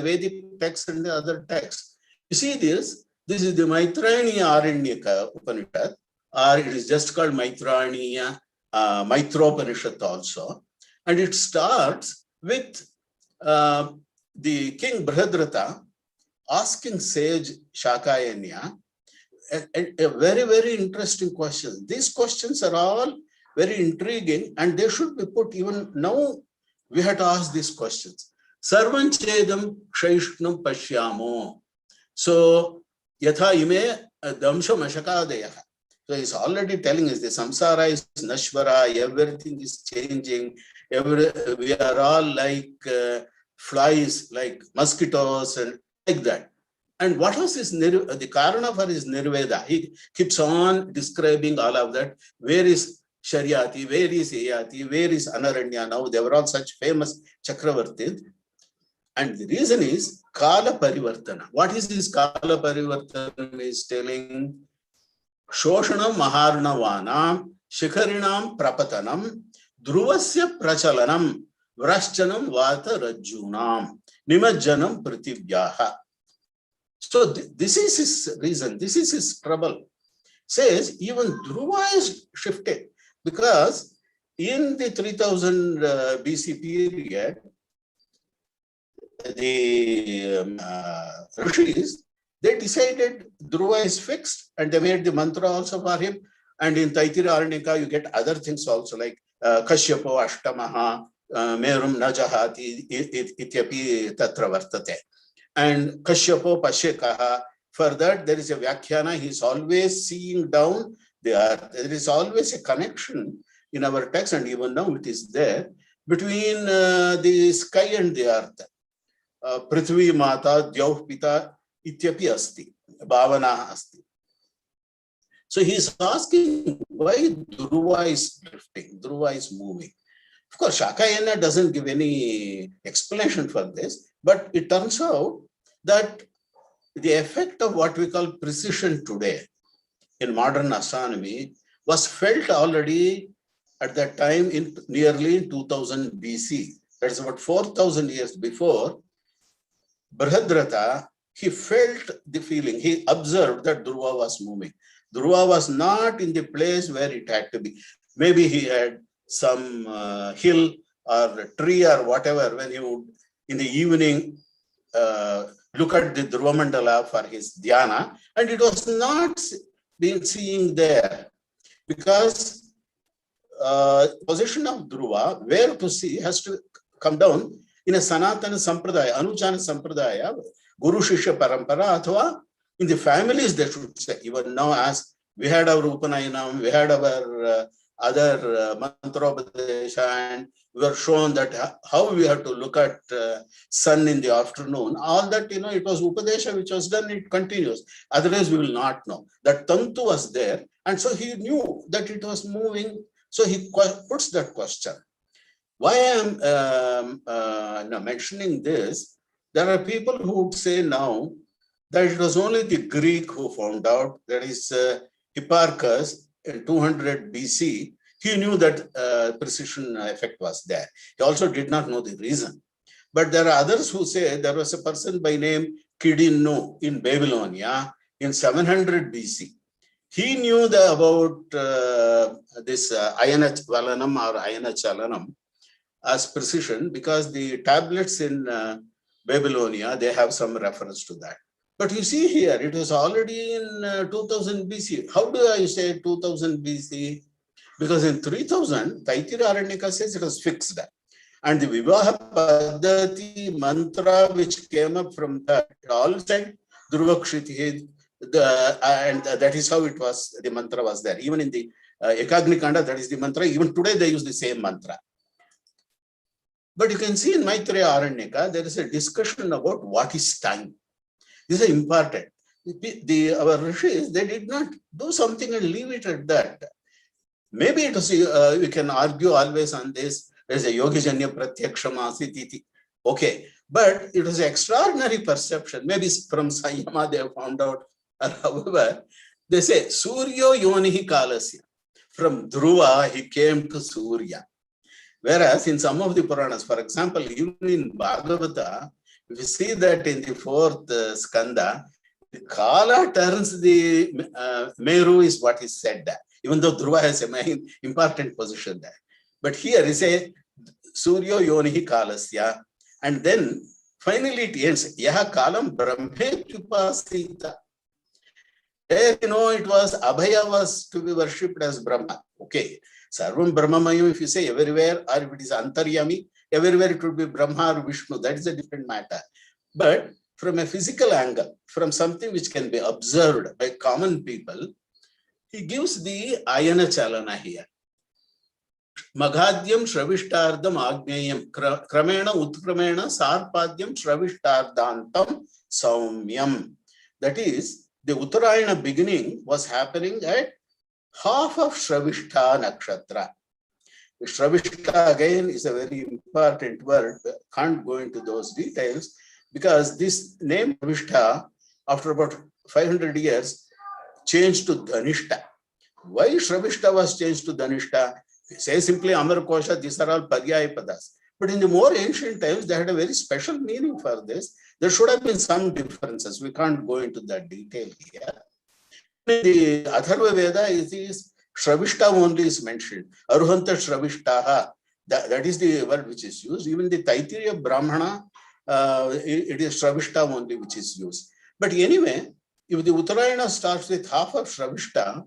Speaker 2: Vedic texts and the other texts. You see this? This is the Maitraniya Aranyaka Upanishad, or it is just called Maitraniya Maitropanishad also. And it starts with the king Brihadrata asking sage Shakayanya a very, very interesting question. These questions are all very intriguing, and they should be put even now. We have to ask these questions. Sarvam chedam kshaishnam pashyamo. So, yatha ime damsha mashakadaya. So, he's already telling us the samsara is nashvara, everything is changing. We are all like flies, like mosquitoes, and like that. And what was his the karana for his nirveda? He keeps on describing all of that. Where is Sharyati, where is Ayati, where is Anaranya? Now they were all such famous Chakravartis. And the reason is Kala Parivartana. What is this Kala Parivartana is telling? Shoshanam Maharnavanam, Shikharinam Prapatanam, Dhruvasya Prachalanam, Vraschanam Vata Rajunam, Nimajjanam Pritibhyaha. So this is his reason, this is his trouble. Says even Dhruva is shifted, because in the 3000 BC period, the Rishis, they decided Dhruva is fixed, and they made the mantra also for him. And in Taittiriya Aranyaka, you get other things also, like Kashyapo Ashtamaha, Merum Najahati, Ityapi Tatra Vartate. And Kashyapo Pashyakaha. For that, there is a Vyakhyana. He is always seeing down the earth. There is always a connection in our text, and even now it is there, between the sky and the earth. Prithvi Mata, Dyauh Pita, Ityapi Asti, Bhavana Asti. So he is asking why Dhruva is drifting, Dhruva is moving. Of course, Shakayana doesn't give any explanation for this, but it turns out that the effect of what we call precision today in modern astronomy was felt already at that time in nearly 2000 BC. That's about 4000 years before. Brihadrata, he felt the feeling, he observed that Dhruva was moving. Dhruva was not in the place where it had to be. Maybe he had some hill or tree or whatever, when he would, in the evening, look at the Dhruva Mandala for his dhyana, and it was not being seen there, because position of Dhruva, where to see, has to come down in a Sanatana Sampradaya, Anuchana Sampradaya, Guru Shishya Parampara, athva in the families, they should say. Even now, as we had our Upanayanam, we had our other Mantropadesha, and we were shown that how we have to look at sun in the afternoon. All that, it was Upadesha which was done, it continues. Otherwise, we will not know. That Tantu was there, and so he knew that it was moving. So he puts that question. Why I am mentioning this, there are people who would say now that it was only the Greek who found out, that is Hipparchus in 200 BC, he knew that precision effect was there. He also did not know the reason. But there are others who say there was a person by name Kidinnu in Babylonia in 700 BC. He knew about this Ayana Valanam or Ayana Chalanam as precision, because the tablets in Babylonia, they have some reference to that. But you see here, it was already in 2000 BC. How do I say 2000 BC? Because in 3000, Taittiriya Aranyaka says it was fixed. And the Vivaha Paddhati mantra which came up from that, all said Dhruva and that is how it was, the mantra was there. Even in the Ekagnikanda, that is the mantra. Even today they use the same mantra. But you can see in Maitreya Aranyaka, there is a discussion about what is time. This is important. Our rishis, they did not do something and leave it at that. Maybe it was, we can argue always on this. There is a Yogijanya Pratyakshamasi Titi. Okay, but it was an extraordinary perception. Maybe from Sanyama they have found out. However, they say Suryo Yonihi Kalasya. From Dhruva, he came to Surya. Whereas in some of the Puranas, for example, even in Bhagavata, if you see that in the 4th skanda, the Kala turns the Meru is what is said there, even though Dhruva has a main important position there. But here is a Suryo Yonihi Kalasya, and then finally it ends, Yaha Kalam Brahmetyupasita. There, it was Abhaya was to be worshipped as Brahma. Okay. Sarvam Brahmamayam, if you say everywhere, or if it is Antaryami, everywhere it would be Brahma or Vishnu. That is a different matter. But from a physical angle, from something which can be observed by common people, he gives the Ayana Chalana here. Maghadyam Shravishtartham Agneyam Kramena Utkramena Sarpadyam Shravishtarthantam Saumyam. That is, the Uttarayana beginning was happening at half of Shravishta Nakshatra. Shravishta again is a very important word. Can't go into those details because this name Shravishta, after about 500 years, changed to Dhanishta. Why Shravishta was changed to Dhanishta? Say simply Amar Kosha, these are all Paryaya Padas. But in the more ancient times, they had a very special meaning for this. There should have been some differences. We can't go into that detail here. The Atharva Veda is Shravishta only is mentioned. Aruhanta Shravishtaha. That is the word which is used. Even the Taittiriya Brahmana, it is Shravishta only which is used. But anyway, if the Uttarayana starts with half of Shravishta,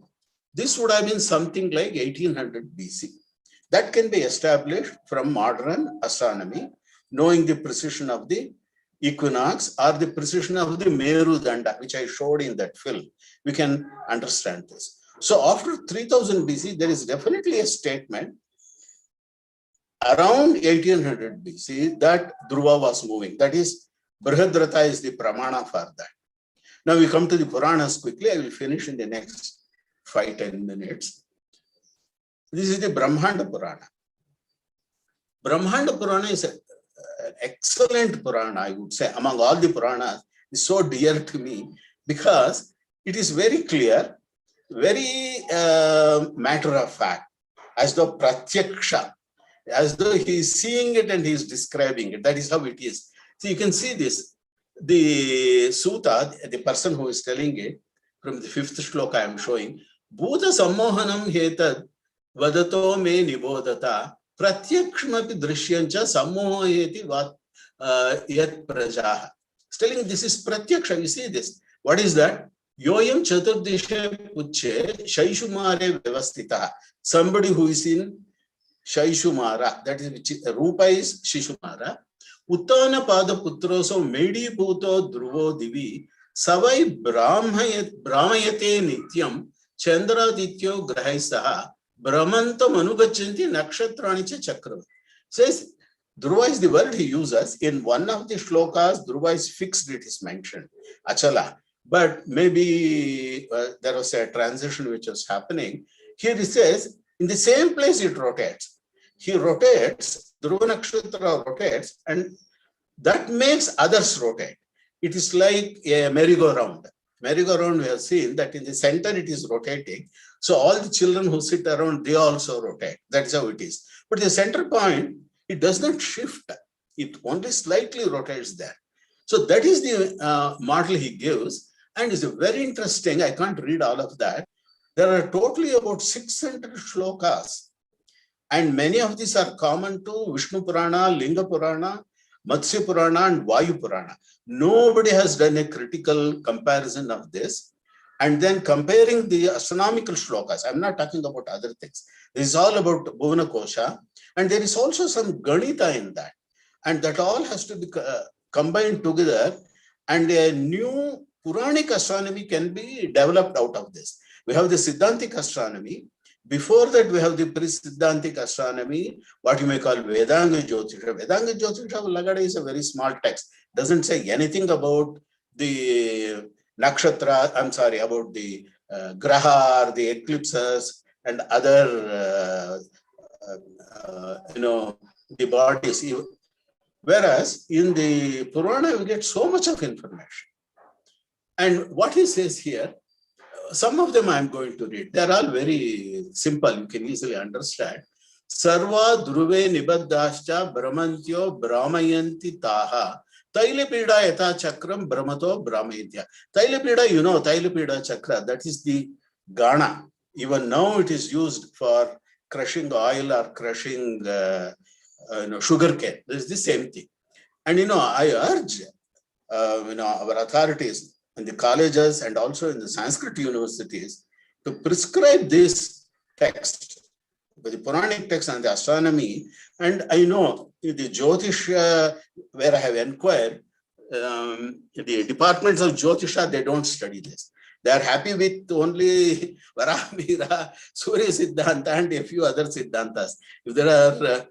Speaker 2: this would have been something like 1800 BC. That can be established from modern astronomy, knowing the precision of the equinox or the precision of the Meru Danda, which I showed in that film. We can understand this. So after 3000 BC, there is definitely a statement around 1800 BC that Dhruva was moving. That is, Brihadratha is the pramana for that. Now we come to the Puranas quickly. I will finish in the next 5-10 minutes. This is the Brahmanda Purana. Brahmanda Purana is an excellent Purana, I would say, among all the Puranas. It's so dear to me because it is very clear, very matter of fact, as though Pratyaksha, as though he is seeing it and he is describing it. That is how it is. So you can see this. The Sutta, the person who is telling it, from the 5th shloka I am showing, Bhuta Sammohanam Hetad Vadato me Nibodata Pratyakshmapi Drishyancha Sammohayeti Yat Prajaha. It's telling this is Pratyaksha. You see this. What is that? Yoyam Chaturdishe Puche Shaishumare Vyavastita. Somebody who is in Shaishumara, that is which Rupa is Shishumara. Uttana Pada Putroso Medi Bhuto Dhruvo Divi Savai Brahmayate Nityam Chandradityo Grahaisaha Brahmantam Anugachanti Nakshatranicha Chakra. Says Dhruva is the word he uses. In one of the shlokas, Dhruva is fixed, it is mentioned. Achala. But maybe there was a transition which was happening. Here it says, in the same place it rotates. He rotates, Dhruva Nakshatra rotates, and that makes others rotate. It is like a merry-go-round. Merry-go-round, we have seen that in the center it is rotating. So all the children who sit around, they also rotate. That's how it is. But the center point, it does not shift. It only slightly rotates there. So that is the model he gives. And it's very interesting. I can't read all of that. There are totally about 600 shlokas. And many of these are common to Vishnu Purana, Linga Purana, Matsya Purana and Vayu Purana. Nobody has done a critical comparison of this. And then comparing the astronomical shlokas. I'm not talking about other things. This is all about Bhuvana Kosha. And there is also some Ganita in that. And that all has to be combined together. And a new Puranic astronomy can be developed out of this. We have the Siddhantic astronomy. Before that, we have the pre-Siddhantic astronomy, what you may call Vedanga Jyotisha. Vedanga Jyotisha Lagada is a very small text. Doesn't say anything about the nakshatra, about the graha, the eclipses, and other, the bodies. Whereas in the Purana, we get so much of information. And what he says here, some of them I'm going to read. They're all very simple. You can easily understand. Sarva dhruve nibaddhascha brahmantyo brahmayanti taha. Tailapida yatha chakram brahmato brahmayitya. Tailapida, you know, Tailapida chakra, that is the gana. Even now it is used for crushing oil or crushing sugar cane. This is the same thing. And, I urge, our authorities in the colleges and also in the Sanskrit universities to prescribe this text, the Puranic text and the astronomy. And I know the Jyotisha, where I have inquired, the departments of Jyotisha, they don't study this. They are happy with only Varamira, Surya Siddhanta, and a few other Siddhantas. If there are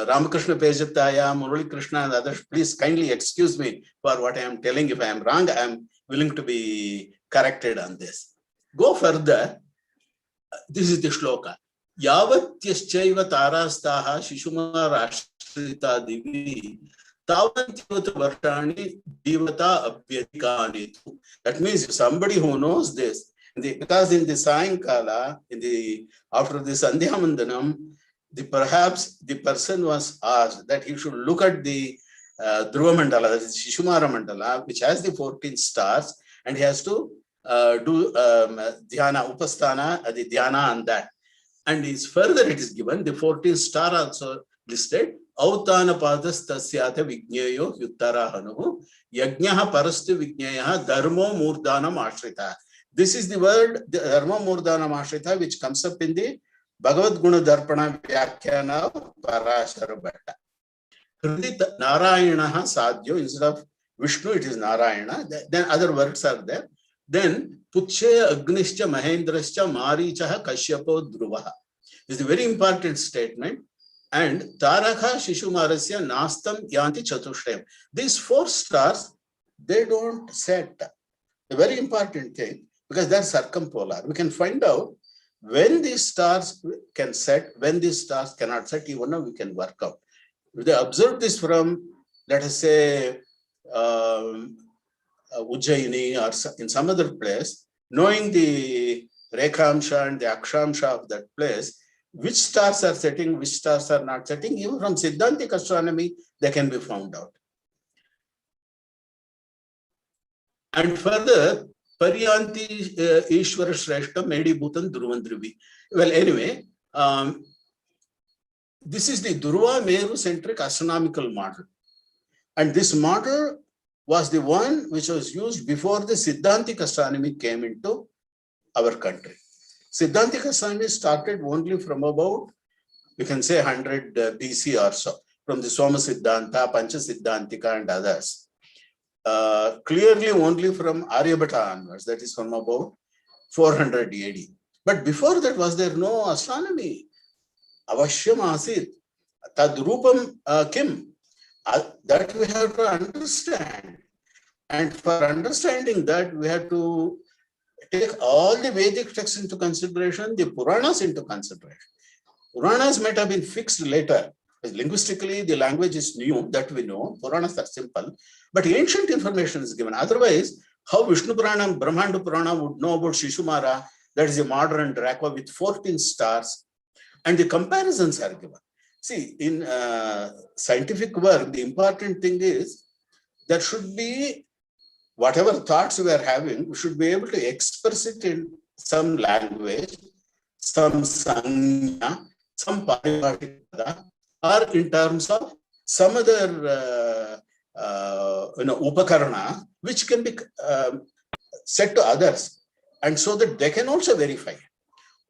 Speaker 2: Ramakrishna Pejataya, Murali Krishna, and others, please kindly excuse me for what I am telling. If I am wrong, I am willing to be corrected on this. Go further. This is the shloka. Yavatyashchaiva tarastaha shishumara ashrita divi tavantivata varshani divata abhyadikanitu. That means if somebody who knows this, because in the Sayankala, after the Sandhya Mandanam, perhaps the person was asked that he should look at the Dhruva Mandala, that is Shishumara Mandala, which has the 14 stars, and he has to do dhyana, upasthana, the dhyana on that. And further it is given, the 14th star also listed, Autana Padas Tasyata Vigneyo Yuttarahanuhu, Yajnaha Parastu Vigneyaha Dharmo Murdanam Ashrita. This is the word, the Dharmo Murdanam Ashrita, which comes up in the Bhagavad Guna Darpana Vyakhyana of Parashara Bhatta. Hridit Narayanaha Sadhyo, instead of Vishnu, it is Narayana. Then other words are there. Then Puchya Agnischa Mahendrascha Marichaha Kashyapo Dhruvaha. This is a very important statement. And Taraka Shishumarasya Nastam Yanti Chatushrayam. These 4 stars, they don't set. A very important thing, because they're circumpolar. We can find out when these stars can set, when these stars cannot set. Even now we can work out. If they observe this from, let us say, Ujjaini or in some other place, knowing the Rekhamsha and the Akshamsha of that place, which stars are setting, which stars are not setting, even from Siddhantic astronomy, they can be found out. And further, Pariyanti Ishvara Shreshta Medi Bhutan Dhruvan. Well, anyway, this is the Dhruva Meru-centric astronomical model. And this model was the one which was used before the Siddhantic astronomy came into our country. Siddhantic astronomy started only from about, you can say 100 BC or so, from the Soma Siddhanta, Pancha Siddhantika and others. Clearly only from Aryabhata onwards, that is from about 400 AD. But before that, was there no astronomy? Avashyam asit, tadrupam kim. That we have to understand. And for understanding that, we have to take all the Vedic texts into consideration, the Puranas into consideration. Puranas might have been fixed later. Linguistically, the language is new, that we know. Puranas are simple. But ancient information is given. Otherwise, how Vishnu Purana and Brahmanda Purana would know about Shishumara, that is a modern Dracula with 14 stars, and the comparisons are given. See, in scientific work, the important thing is there should be, whatever thoughts we are having, we should be able to express it in some language, some sanya, some parivartika, or in terms of some other upakarana which can be set to others, and so that they can also verify.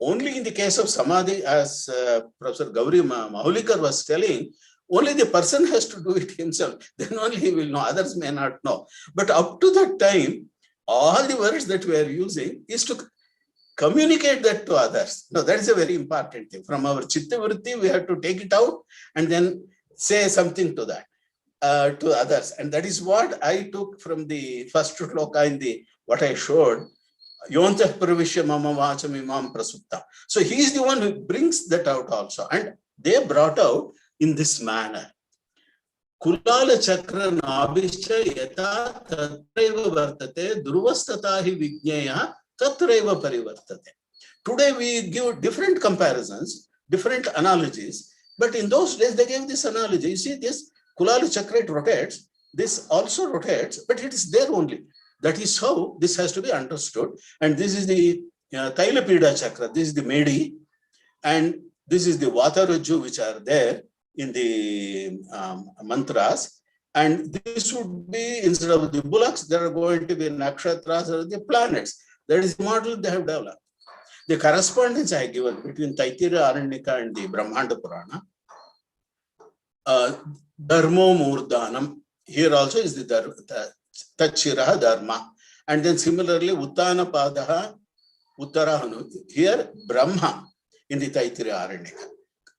Speaker 2: Only in the case of samadhi, as Professor Gauri Mahulikar was telling, only the person has to do it himself. Then only he will know. Others may not know. But up to that time, all the words that we are using is to communicate that to others. No, that is a very important thing. From our chitta vritti, we have to take it out and then say something to that, to others. And that is what I took from the first shloka in the what I showed. Yontah pravishya mama vacham imam prasupta. So he is the one who brings that out also. And they brought out in this manner. Kulala chakra nabhischa yata tatraiva vartate druvastatahi vijnaya tatraiva parivartate. Today we give different comparisons, different analogies, but in those days they gave this analogy. You see this Kulala chakra, it rotates, this also rotates, but it is there only. That is how this has to be understood. And this is the Tailapida chakra, this is the Medi, and this is the Vataraju which are there in the mantras. And this would be, instead of the bullocks, there are going to be nakshatras or the planets. That is the model they have developed. The correspondence I have given between Taittiriya Aranyaka and the Brahmanda Purana, Dharmo Murdhanam, here also is the Tachiraha Dharma. And then similarly, Uttana Padaha, Uttarahanu, here Brahma in the Taittiriya Aranyaka.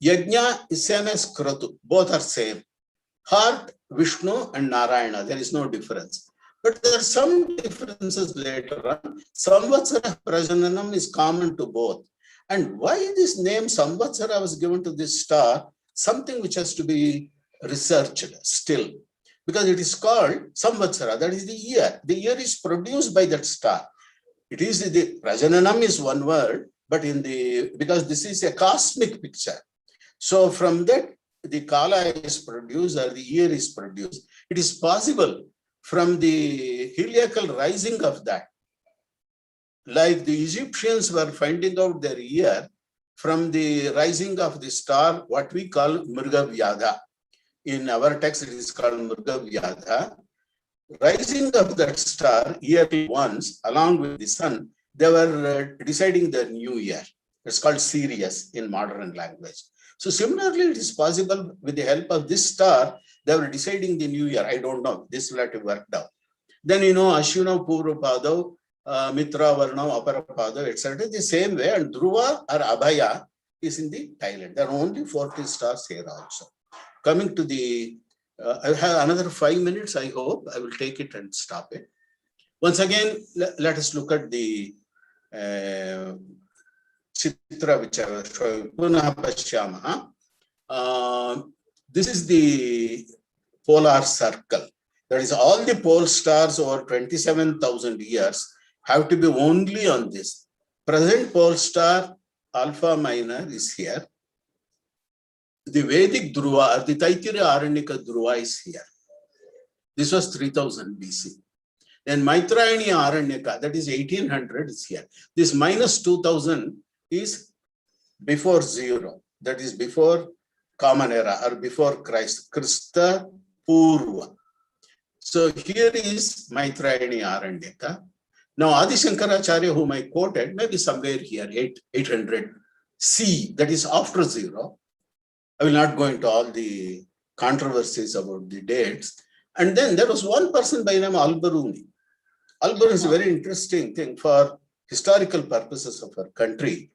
Speaker 2: Yajna is same as Kratu, both are same. Heart, Vishnu and Narayana, there is no difference. But there are some differences later on. Samvatsara Prajananam is common to both. And why this name Samvatsara was given to this star, something which has to be researched still. Because it is called Samvatsara, that is the year. The year is produced by that star. It is the Prajananam is one word, but in the, because this is a cosmic picture. So from that, the Kala is produced or the year is produced. It is possible from the heliacal rising of that. Like the Egyptians were finding out their year from the rising of the star, what we call Mrga Vyadha. In our text, it is called Mrga Vyadha. Rising of that star yearly once, along with the sun, they were deciding their new year. It's called Sirius in modern language. So similarly, it is possible with the help of this star, they were deciding the new year. I don't know. This will have to work out. Then, Ashwina Purvapadav, Mitra Varnav, Aparapada, etc. The same way. And Dhruva or Abhaya is in the Thailand. There are only 40 stars here also. Coming to the, I have another 5 minutes, I hope. I will take it and stop it. Once again, let us look at the Chitra which I was showing. Punah Pashyamaha. This is the polar circle. That is, all the pole stars over 27,000 years have to be only on this. Present pole star Alpha Minor is here. The Vedic Dhruva or the Taittiriya Aranyaka Dhruva is here. This was 3000 BC. Then Maitrayani Aranyaka, that is 1800, is here. This minus 2000 is before zero. That is before Common Era or before Christ. Krista Purva. So here is Maitrayani Aranyaka. Now Adi Shankaracharya, whom I quoted, maybe somewhere here, 800 C, that is after zero. I will not go into all the controversies about the dates. And then there was one person by the name Al-Biruni. Al-Biruni is a very interesting thing for historical purposes of our country.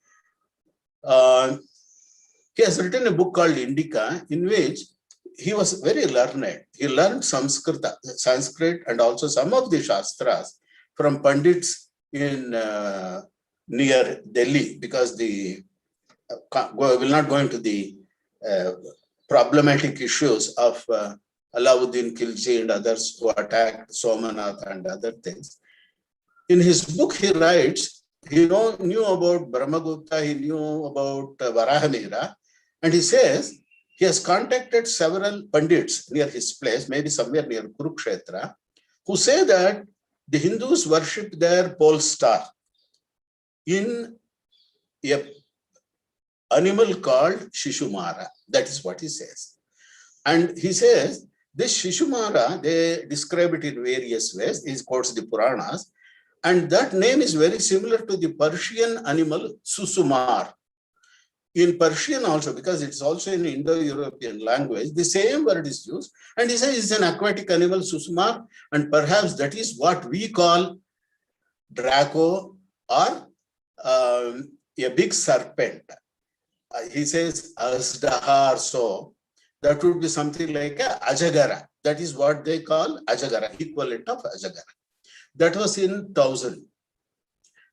Speaker 2: He has written a book called Indica, in which he was very learned. He learned Sanskrit and also some of the Shastras from Pandits in near Delhi, because the will not go into the problematic issues of Alauddin Khilji and others who attacked Somanath and other things. In his book, he writes, he knew about Brahmagupta, he knew about Varahamihira, and he says he has contacted several Pandits near his place, maybe somewhere near Kurukshetra, who say that the Hindus worship their pole star in a animal called Shishumara. That is what he says. And he says, this Shishumara, they describe it in various ways. He quotes the Puranas. And that name is very similar to the Persian animal Susumar. In Persian also, because it's also in Indo-European language, the same word is used. And he says it's an aquatic animal, Susumar, and perhaps that is what we call Draco or a big serpent. He says Asdahar, so that would be something like a Ajagara. That is what they call Ajagara, equivalent of Ajagara. That was in 1000.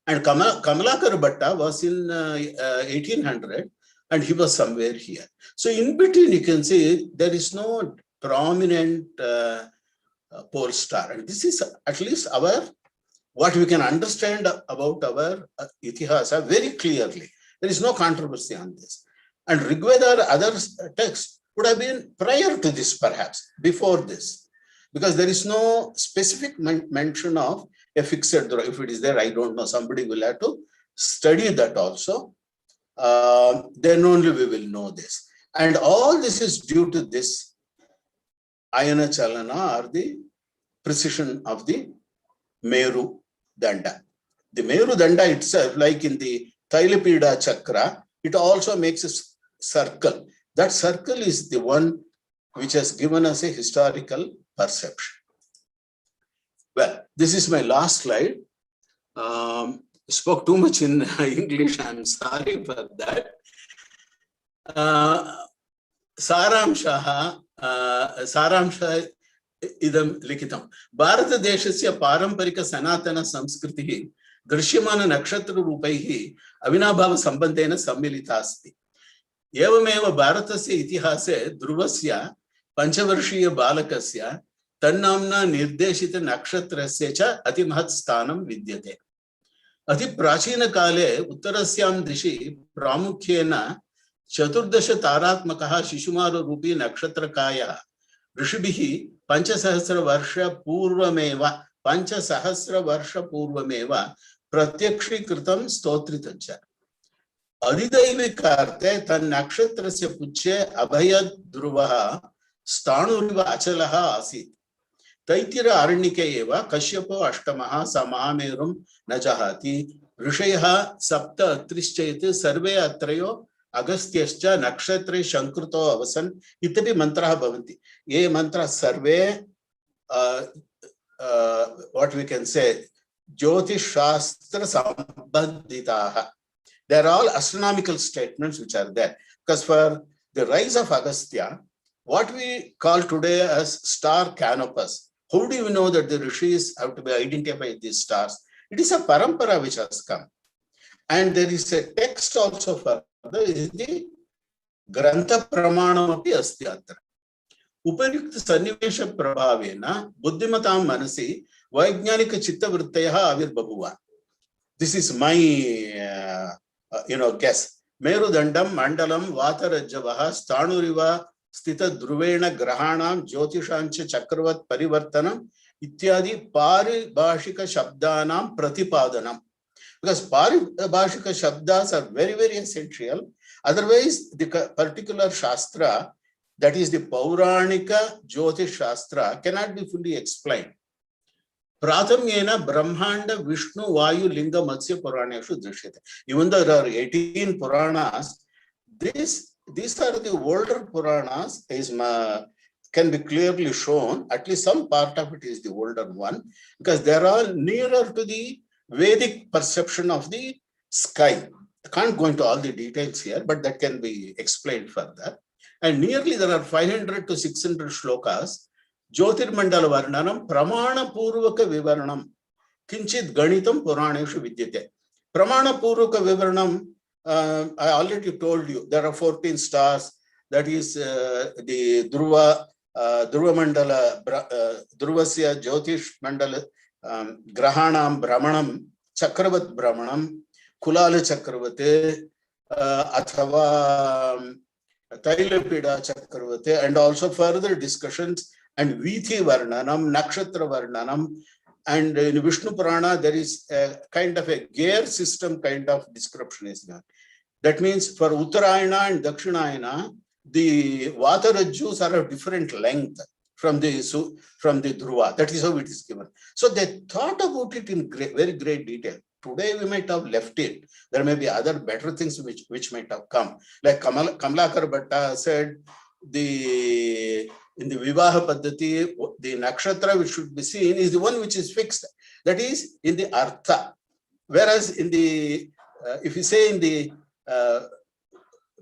Speaker 2: And Kamalakar Bhatta was in 1800, and he was somewhere here. So in between, you can see there is no prominent pole star. And this is at least what we can understand about our Itihasa very clearly. There is no controversy on this. And Rigveda or other texts would have been prior to this, perhaps, before this. Because there is no specific mention of a fixed Dhruva. If it is there, I don't know. Somebody will have to study that also. Then only we will know this. And all this is due to this Ayana Chalana, or the precision of the Meru Danda. The Meru Danda itself, like in the Tailapida Chakra, it also makes a circle. That circle is the one which has given us a historical perception. Well, this is my last slide. Spoke too much in English, I'm sorry for that. Saramsha idam likitam. Bharata deshasya paramparika sanatana samskritihi drishyamana nakshatra rupaihi avinabhava sambandhena sammilita asti. Evameva bharatasya itihase dhruvasya panchavarshiya balakasya tannamna nirdeshita nakshatrasya cha atimahat sthanam vidyate. Ati prachina kale uttarasyam dishi pramukhyena Chaturdasha taratmakaha Shishumara rupi nakshatrakaya Rishibhihi Panchasahasra varsha purvameva pratyakshi kritam stotritancha. Adidaivikarte tan nakshatrasya pucche abhaya dhruvaha sthanuriva achalaha asit. Taitira arnike eva Kashyapo ashtamaha samamerum najahati Rishayha sapta atrischayate sarve atrayo Agastyascha nakshatre shankruto avasan itapi mantraha bhavanti. Ye mantra sarve, what we can say, Jyotish Shastra Sambanditaha. They are all astronomical statements which are there. Because for the rise of Agastya, what we call today as star canopus, how do you know that the rishis have to be identified these stars? It is a parampara which has come. And there is a text also for the Grantha Pramanamapi asti atra. Upayukta Sannivesha Prabhavena Buddhimatam Manasi Vaijnanika Chitta Vrittayaha Avirbhavuva. This is my guess. Merudandam Mandalam Vatarajavaha Sthanuriva Stita Druvena Grahanam Jyotishancha Chakravat Parivartanam Ityadi Paribhashika Shabdanam Pratipadanam. Because Paribhashika Shabdas are very, very essential. Otherwise, the particular Shastra, that is the Pauranika Jyotish Shastra, cannot be fully explained. Prathamyena Brahmanda Vishnu Vayu Linga Matsya Puraneshu Drishyate. Even though there are 18 Puranas, these are the older Puranas, can be clearly shown. At least some part of it is the older one, because they are all nearer to the Vedic perception of the sky. I can't go into all the details here, but that can be explained further. And nearly there are 500 to 600 shlokas. Jyotirmandala Varnanam Pramana Purvaka Vivaranam Kinchit Ganitam Puraneshu Vidyate. Pramana Purvaka Vivaranam, I already told you, there are 14 stars. That is the Dhruva Mandala, Dhruvasya Jyotish Mandala, Grahanam Brahmanam, Chakravat Brahmanam, Kulala Chakravate, Athava Tailapida Chakravate, and also further discussions, and Vithi Varnanam, Nakshatra Varnanam, and in Vishnu Purana there is a kind of a gear system kind of description is there. That means for Uttarayana and Dakshinayana, the Vatarajjus are of different length from the Dhruva. That is how it is given. So they thought about it in very great detail. Today we might have left it. There may be other better things which might have come. Like Kamalakar Bhatta said, in the Vivaha Paddhati, the nakshatra which should be seen is the one which is fixed. That is in the artha. Whereas in the, if you say in the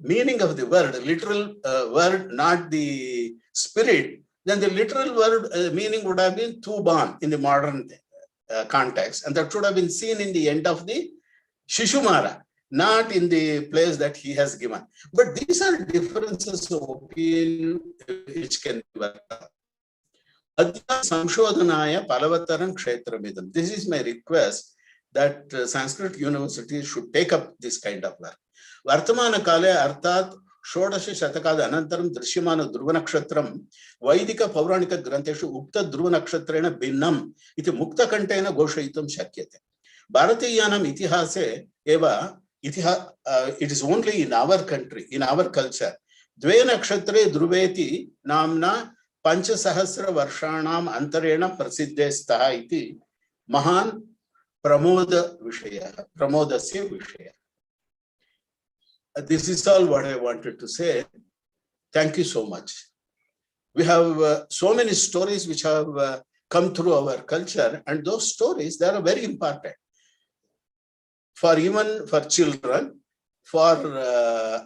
Speaker 2: meaning of the word, literal word, not the spirit, then the literal word meaning would have been Tuban in the modern context. And that should have been seen in the end of the Shishumara, not in the place that he has given. But these are differences of opinion which can be worked out. Samshodhanaya Palavataram Kshetramidam. This is my request that Sanskrit University should take up this kind of work. Vartamana Kale Arthat Shodashi Shatakada Anantaram Drishyamana Dhruva Vaidika Pauranika Granteshu Ukta Dhruva Nakshatrena Binnam iti Mukta Kantena Goshayitam Shakyate. Bharatiyanam Itihase Eva it is only in our country, in our culture. Dve Nakshatre Dhruveti Namna Pancha Sahasra Varshanam Antarena Prasiddhe Staha iti Mahan Pramoda Vishaya, Pramodasya Vishaya. This is all what I wanted to say. Thank you so much. We have so many stories which have come through our culture, and those stories, they are very important for even for children, for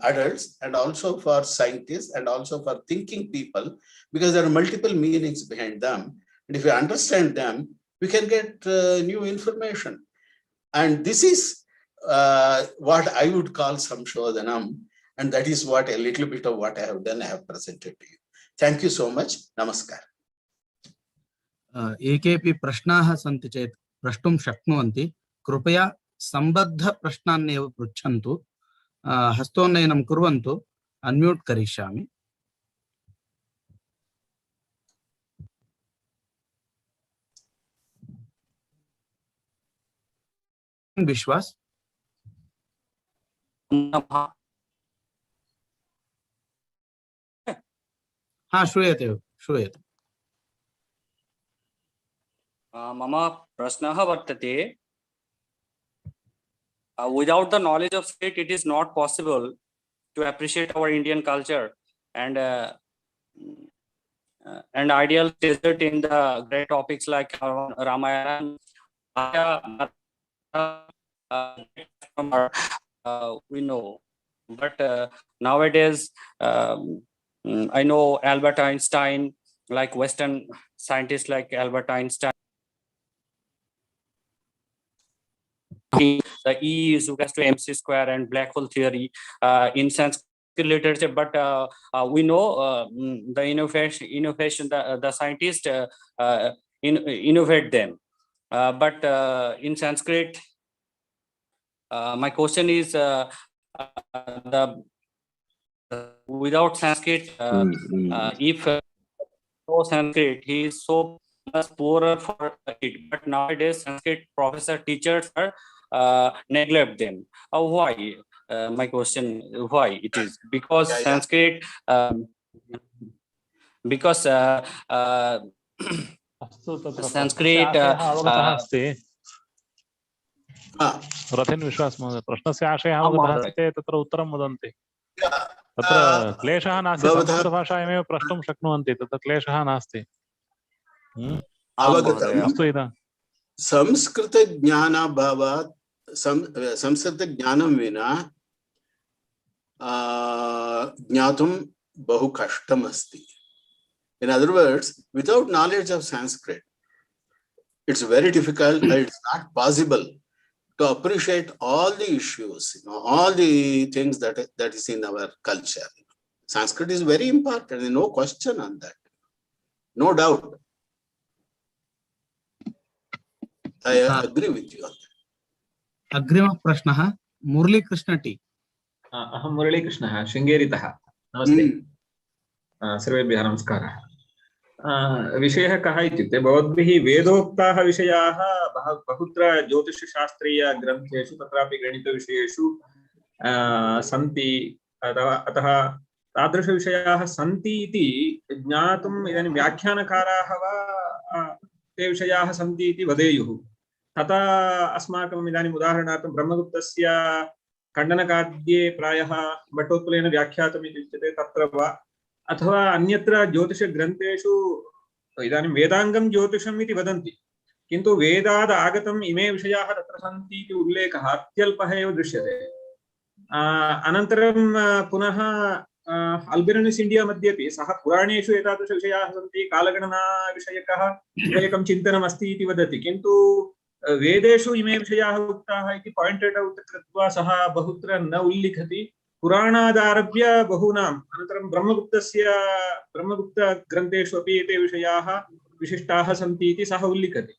Speaker 2: adults, and also for scientists, and also for thinking people, because there are multiple meanings behind them. And if we understand them, we can get new information. And this is what I would call Samshodhanam, and that is what a little bit of what I have done, I have presented to you. Thank you so much. Namaskar.
Speaker 3: एकेपि प्रश्नाः सन्ति चेत् प्रष्टुं शक्नुवन्ति. कृपया सम्बद्ध प्रश्नान्नेव पृच्छन्तु. हस्तोन्नयनं कुर्वन्तु. Unmute करिष्यामि. विश्वास. हाँ, श्रूयते श्रूयते.
Speaker 4: मम प्रश्नः वर्तते. Without the knowledge of state, it is not possible to appreciate our Indian culture and ideal desert in the great topics like Ramayana. We know, but nowadays I know Albert Einstein, like Western scientists like Albert Einstein. The E is equal to mc square and black hole theory in Sanskrit literature, but we know the innovation the scientists innovate them, but in Sanskrit, my question is without Sanskrit, if no Sanskrit, he is so much poorer for it. But nowadays, Sanskrit professor teachers are neglect them. Why? My question: why it is? Because Sanskrit, because Sanskrit.
Speaker 1: रथेन विश्वास महोदय प्रश्नस्य आशयः अवगतः अस्ति तत्र उत्तरं वदन्ति. तत्र क्लेशः नास्ति. संस्कृतभाषायामेव प्रष्टुं शक्नुवन्ति. तत्र क्लेशः नास्ति. अस्तु. इदं
Speaker 2: संस्कृतज्ञानाभावात् संस्कृतज्ञानं विना ज्ञातुं बहु कष्टम् अस्ति. In other words, without knowledge of Sanskrit, it's very difficult, and it's not possible to appreciate all the issues, all the things that is in our culture. Sanskrit is very important, no question on that, no doubt. I agree with you on that.
Speaker 3: अग्रिमः प्रश्नः Muralikrishna T.
Speaker 5: अहं मुरलीकृष्णः शृङ्गेरितः. नमस्ते. सर्वेभ्यः नमस्कारः. विषयः कः इत्युक्ते भवद्भिः वेदोक्ताः विषयाः बहुत्र ज्योतिषशास्त्रीयग्रन्थेषु तत्रापि गणितविषयेषु सन्ति. अतः तादृशविषयाः सन्ति इति ज्ञातुम् इदानीं व्याख्यानकाराः वा ते विषयाः सन्ति इति वदेयुः। तथा अस्माकम् इदानीम् उदाहरणार्थं ब्रह्मगुप्तस्य खण्डनकाद्ये प्रायः भट्टोत्कलेन व्याख्यातम् इति उच्यते तत्र वा, अथवा अन्यत्र ज्योतिषग्रन्थेषु इदानीं वेदाङ्गं ज्योतिषम् इति वदन्ति, किन्तु वेदाद् आगतम् इमे विषयाः तत्र सन्ति इति उल्लेखः अत्यल्पः एव दृश्यते। अनन्तरं पुनः अल्बेरनिस् इंडिया मध्येपि सः पुराणेषु एतादृशविषयाः सन्ति, कालगणनाविषयकः एकं चिन्तनमस्ति इति वदति, किन्तु वेदेषु इमे विषयाः उक्ताः इति पायिण्टेड् औट् कृत्वा सः बहुत्र न उल्लिखति। पुराणादारभ्य बहूनाम्, अनन्तरं ब्रह्मगुप्तग्रन्थेषु अपि एते विषयाः विशिष्टाः सन्ति इति सः उल्लिखति।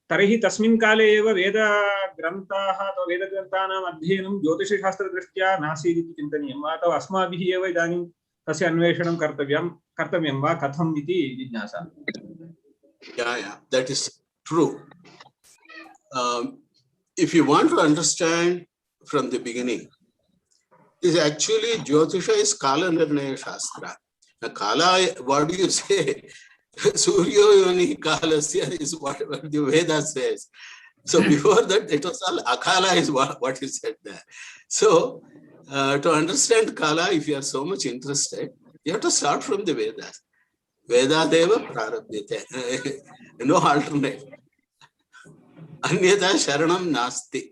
Speaker 5: तर्हि तस्मिन् काले एव वेदग्रन्थाः अथवा वेदग्रन्थानाम् अध्ययनं ज्योतिषशास्त्रदृष्ट्या नासीत् इति चिन्तनीयं वा, अथवा अस्माभिः एव इदानीं तस्य अन्वेषणं कर्तव्यं वा कथम् इति जिज्ञासा।
Speaker 2: Yeah, that is true. If you want to understand from the beginning, is actually Jyotisha is Kala Nirnaya Shastra. Now, Kala, what do you say? Suryo Yoni Kalasya is what the Veda says. So before that, it was all Akala is what you said there. So to understand Kala, if you are so much interested, you have to start from the Vedas. Veda Deva Prarabhyate. No alternate. Anyata Sharanam Nasti.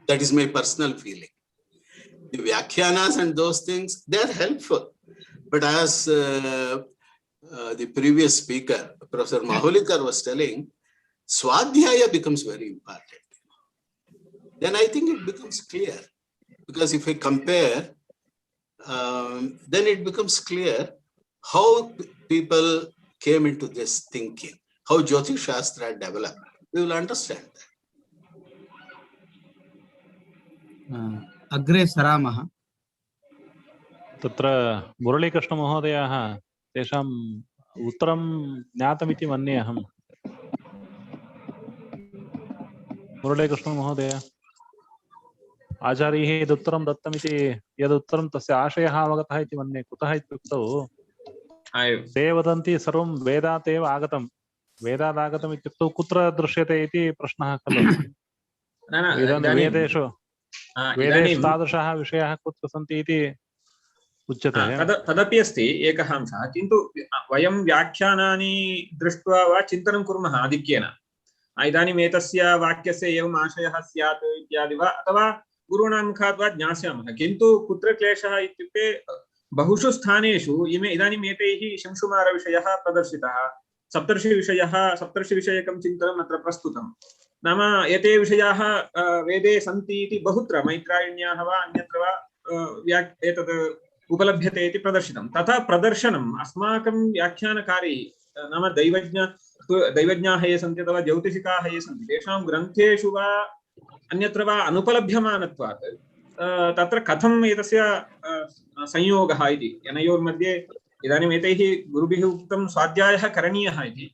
Speaker 2: That is my personal feeling. The Vyakhyanas and those things, they are helpful. But as the previous speaker, Professor Maholikar, was telling, Swadhyaya becomes very important. Then I think it becomes clear. Because if we compare, then it becomes clear how people came into this thinking, how Jyotish Shastra developed. We will understand that.
Speaker 3: अग्रे सरामः।
Speaker 1: तत्र मुरलीकृष्णमहोदयाः तेषाम् उत्तरं ज्ञातमिति मन्ये अहम्। मुरलीकृष्णमहोदय, आचार्यैः यदुत्तरं दत्तमिति यदुत्तरं तस्य आशयः अवगतः इति मन्ये। कुतः इत्युक्तौ ते वदन्ति सर्वं वेदात् एव आगतं, वेदादागतम् इत्युक्तौ कुत्र दृश्यते इति प्रश्नः खलु। वेदेषु तादृशाः विषयाः कुत्र सन्ति इति उच्यते।
Speaker 5: तदपि अस्ति एकः अंशः, किन्तु वयं व्याख्यानानि दृष्ट्वा वा चिन्तनं कुर्मः आधिक्येन। इदानीम् एतस्य वाक्यस्य एवम् आशयः स्यात् इत्यादि वा, अथवा गुरूणां मुखात् वा ज्ञास्यामः। किन्तु कुत्र क्लेशः इत्युक्ते बहुषु स्थानेषु इदानीम् एतैः शिंशुमारविषयः प्रदर्शितः, सप्तर्षिविषयकं चिन्तनम् अत्र प्रस्तुतं। नाम एते विषयाः वेदे सन्ति इति बहुत्र मैत्रायण्याः वा अन्यत्र वा एतत् उपलभ्यते इति प्रदर्शितं। तथा प्रदर्शनम् अस्माकं व्याख्यानकारैः, नाम दैवज्ञाः ये सन्ति अथवा ज्यौतिषिकाः ये सन्ति, तेषां ग्रन्थेषु वा अन्यत्र वा अनुपलभ्यमानत्वात् तत्र कथम् एतस्य संयोगः इति अनयोर्मध्ये इदानीम् एतैः गुरुभिः उक्तं स्वाध्यायः करणीयः इति,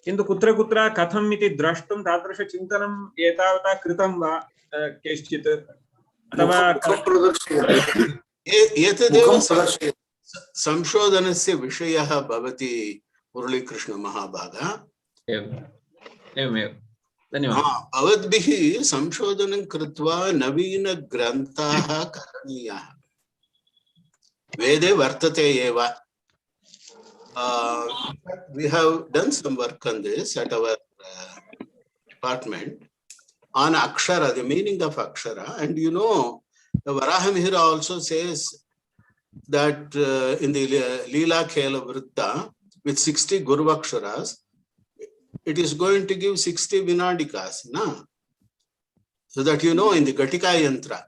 Speaker 5: किन्तु कुत्र कुत्र कथम् इति द्रष्टुं तादृशचिन्तनं एतावता कृतं वा केश्चित्, अथवा
Speaker 2: एतदेव संशोधनस्य विषयः भवति मुरलीकृष्ण महाभागा।
Speaker 5: एवमेव, धन्यवादः।
Speaker 2: भवद्भिः संशोधनं कृत्वा नवीनग्रन्थाः करणीयाः। वेदे वर्तते एव। We have done some work on this at our department on Akshara, the meaning of Akshara. And you know, the Varahamihira also says that in the Leela Khela Vritta, with 60 Guruvaksharas, it is going to give 60 Vinadikas. Na? So that you know in the Gatika Yantra.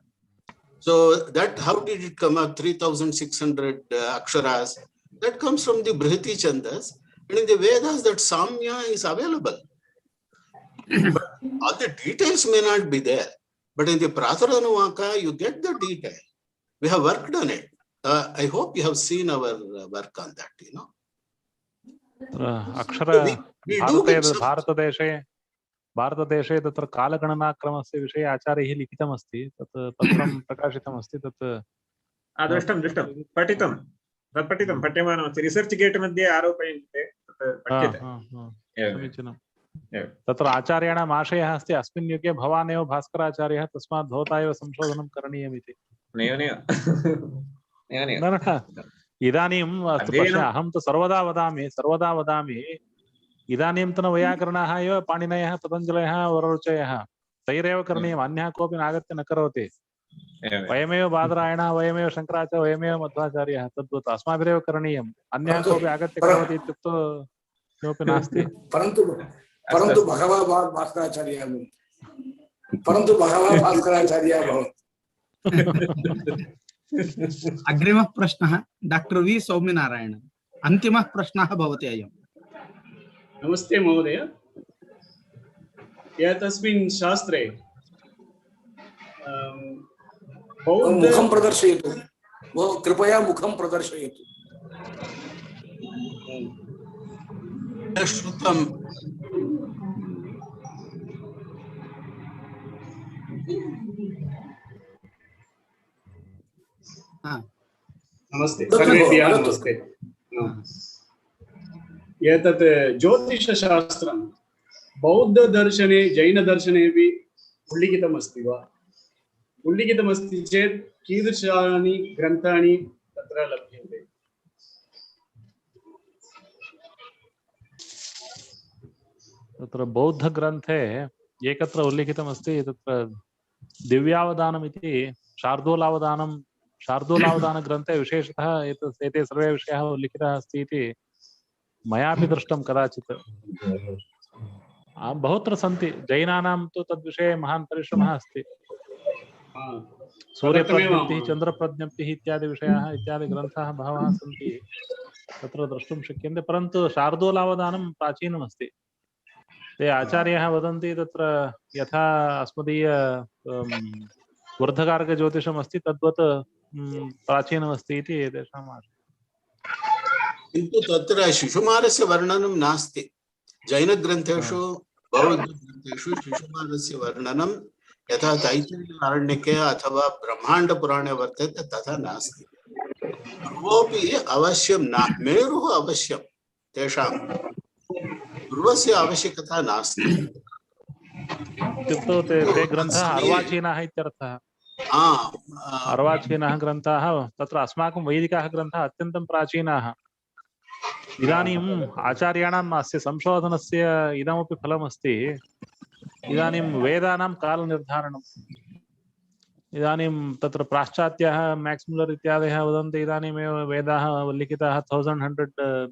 Speaker 2: So that, how did it come up? 3,600 Aksharas. That comes from the Brihati Chandas. And in the Vedas, that Samya is available. But all the details may not be there. But in the Pratharanuvaka, you get the detail. We have worked on it. I hope you have seen our work on that, you know.
Speaker 1: अक्षर भारतदेशे भारतदेशे तत्र कालगणनाक्रमस्य विषये आचार्यैः लिखितमस्ति, तत् पत्रं प्रकाशितमस्ति, तत्
Speaker 5: दृष्टं दृष्टं पठितं तत् पठितं पठ्यमानमस्ति रिसर्च् गेट् मध्ये आरोपयन्ति तत् पठ्यते
Speaker 1: समीचीनं। तत्र आचार्याणाम् आशयः अस्ति अस्मिन् युगे भवान् एव भास्कराचार्यः, तस्मात् भवता एव संशोधनं करणीयमिति। इदानीम् अस्तु पश्य, अहं तु सर्वदा वदामि इदानीन्तन वैयाकरणाः एव पाणिनयः पतञ्जलयः वररुचयः तैरेव करणीयम्, अन्यः कोऽपि आगत्य न करोति। वयमेव बादरायणः, वयमेव शङ्कराचार्यः, वयमेव मध्वाचार्यः, तद्वत् अस्माभिरेव करणीयम्, अन्यः कोऽपि आगत्य करोति इत्युक्तौ किमपि नास्ति।
Speaker 6: परन्तु भगवान् भास्कराचार्यः भवति।
Speaker 3: अग्रिमः प्रश्नः डॉक्टर वी सौम्यनारायण, अन्तिमः प्रश्नः भवति अयम्।
Speaker 7: नमस्ते महोदय, एतस्मिन् शास्त्रे
Speaker 6: मुखं प्रदर्शयतु, कृपया मुखं प्रदर्शयतु।
Speaker 2: श्रुतं
Speaker 7: नमस्ते सर्वेभ्यः नमस्ते। एतत् ज्योतिषशास्त्रं बौद्धदर्शने जैनदर्शनेपि उल्लिखितमस्ति वा? उल्लिखितमस्ति चेत् कीदृशानि ग्रन्थानि तत्र लभ्यन्ते?
Speaker 1: तत्र बौद्धग्रन्थे एकत्र उल्लिखितमस्ति, तत्र दिव्यावदानमिति शार्दूलावदानग्रन्थे विशेषतः एते सर्वे विषयाः उल्लिखिताः अस्ति इति मयापि दृष्टं कदाचित्। बहुत्र सन्ति, जैनानां तु तद्विषये महान् परिश्रमः अस्ति। सूर्यप्रज्ञप्तिः, चन्द्रप्रज्ञप्तिः इत्यादि विषयाः इत्यादि ग्रन्थाः बहवः सन्ति, तत्र द्रष्टुं शक्यन्ते। परन्तु शार्दूलावदानं प्राचीनमस्ति। ते आचार्याः वदन्ति तत्र यथा अस्मदीय ऊर्ध्वगार्गज्योतिषम् अस्ति तद्वत् प्राचीनमस्ति इति तेषाम् आशयः।
Speaker 2: किन्तु तत्र शिशुमारस्य वर्णनं नास्ति। जैनग्रन्थेषु बौद्धग्रन्थेषु शिशुमारस्य वर्णनं यथा तैत्तिरीयारण्यके अथवा ब्रह्माण्डपुराणे वर्तते तथा नास्ति। ध्रुवोऽपि अवश्यं न, मेरुः अवश्यं, तेषां ध्रुवस्य आवश्यकता नास्ति।
Speaker 1: इत्युक्तौ ते ग्रन्थाः अर्वाचीनाः इत्यर्थः। अर्वाचीनाः ग्रन्थाः, तत्र अस्माकं वैदिकाः ग्रन्थाः अत्यन्तं प्राचीनाः। इदानीम् आचार्याणाम् अस्य संशोधनस्य इदमपि फलमस्ति। इदानीं वेदानां कालनिर्धारणम्, इदानीं तत्र पाश्चात्याः मैक्स् मुलर् इत्यादयः वदन्ति इदानीमेव वेदाः लिखिताः 1100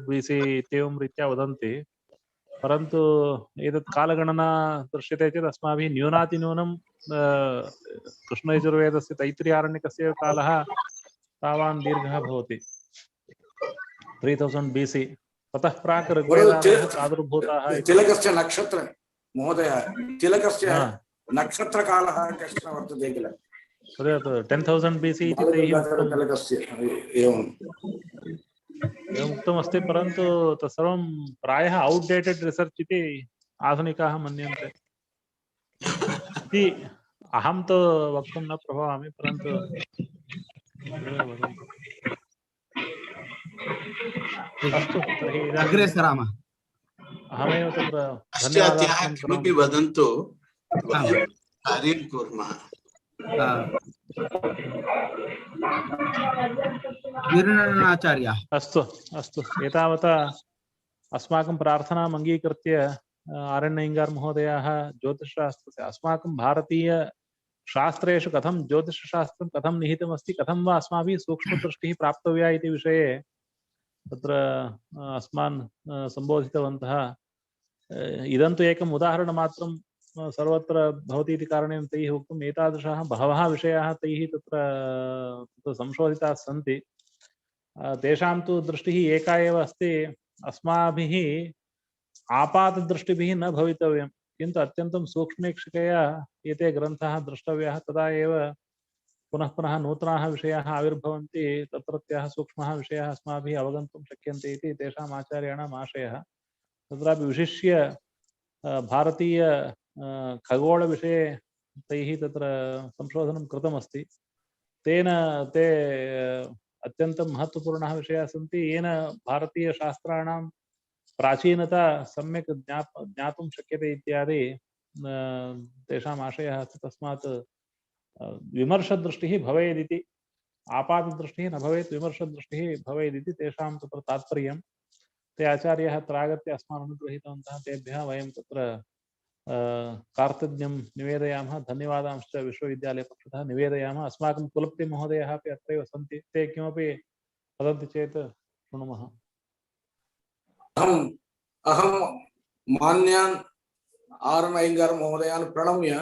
Speaker 1: BC इत्येवं रीत्या वदन्ति। परन्तु एतत् कालगणना दृश्यते चेत् अस्माभिः न्यूनातिन्यूनं कृष्णयजुर्वेदस्य तैत्तिरीयारण्यकस्य कालः तावान् दीर्घः भवति, 3000 BC। ततः प्राक् ऋग्वेदाः प्रादुर्भूताः।
Speaker 6: तिलकस्य नक्षत्र महोदय, तिलकस्य नक्षत्रकालः कश्चन वर्तते किल,
Speaker 1: तदेव 10,000 BC इति तैः उक्तमस्ति। परन्तु तत्सर्वं प्रायः औट्डेटेड् रिसर्च् इति आधुनिकाः मन्यन्ते इति अहं तु वक्तुं न प्रभवामि, परन्तु अस्तु, तर्हि
Speaker 3: अग्रे सरामः।
Speaker 1: अहमेव तत्र
Speaker 2: पाश्चात्याः किमपि वदन्तु, वयं कार्यं कुर्मः।
Speaker 3: वीरनारायणाचार्यः।
Speaker 1: अस्तु अस्तु, एतावता अस्माकं प्रार्थनाम् अङ्गीकृत्य आरण्यय्यङ्गार् महोदयाः ज्योतिषशास्त्रस्य अस्माकं भारतीयशास्त्रेषु कथं ज्योतिषशास्त्रं कथं निहितमस्ति, कथं वा अस्माभिः सूक्ष्मदृष्टिः प्राप्तव्या इति विषये तत्र अस्मान् सम्बोधितवन्तः। इदं तु एकम् उदाहरणमात्रं सर्वत्र भवति इति कारणेन तैः उक्तम्। एतादृशाः बहवः विषयाः तैः तत्र संशोधिताः सन्ति। तेषां तु दृष्टिः एका एव अस्ति, अस्माभिः आपातदृष्टिभिः न भवितव्यं, किन्तु अत्यन्तं सूक्ष्मेक्षकया एते ग्रन्थाः द्रष्टव्याः, तदा एव पुनः पुनः नूतनाः विषयाः आविर्भवन्ति, तत्रत्याः सूक्ष्माः विषयाः अस्माभिः अवगन्तुं शक्यन्ते इति तेषाम् आचार्याणाम् आशयः। तत्रापि विशिष्य भारतीय खगोलविषये तैः तत्र संशोधनं कृतमस्ति। तेन ते अत्यन्तं महत्त्वपूर्णाः विषयाः सन्ति, येन भारतीयशास्त्राणां प्राचीनता सम्यक् ज्ञातुं शक्यते इत्यादि तेषाम् आशयः अस्ति। तस्मात् विमर्शदृष्टिः भवेदिति, आपातदृष्टिः न भवेत्, विमर्शदृष्टिः भवेदिति तेषां तत्र तात्पर्यं। ते आचार्याः अत्र आगत्य अस्मान् अनुगृहीतवन्तः, तेभ्यः वयं तत्र कार्तज्ञं निवेदयामः, धन्यवादांश्च विश्वविद्यालयपक्षतः निवेदयामः। अस्माकं कुलपतिमहोदयाः अपि अत्रैव सन्ति, ते किमपि वदन्ति चेत् शृणुमः।
Speaker 6: अहं मान्यान् आर् अय्यङ्गार् महोदयान् प्रणम्य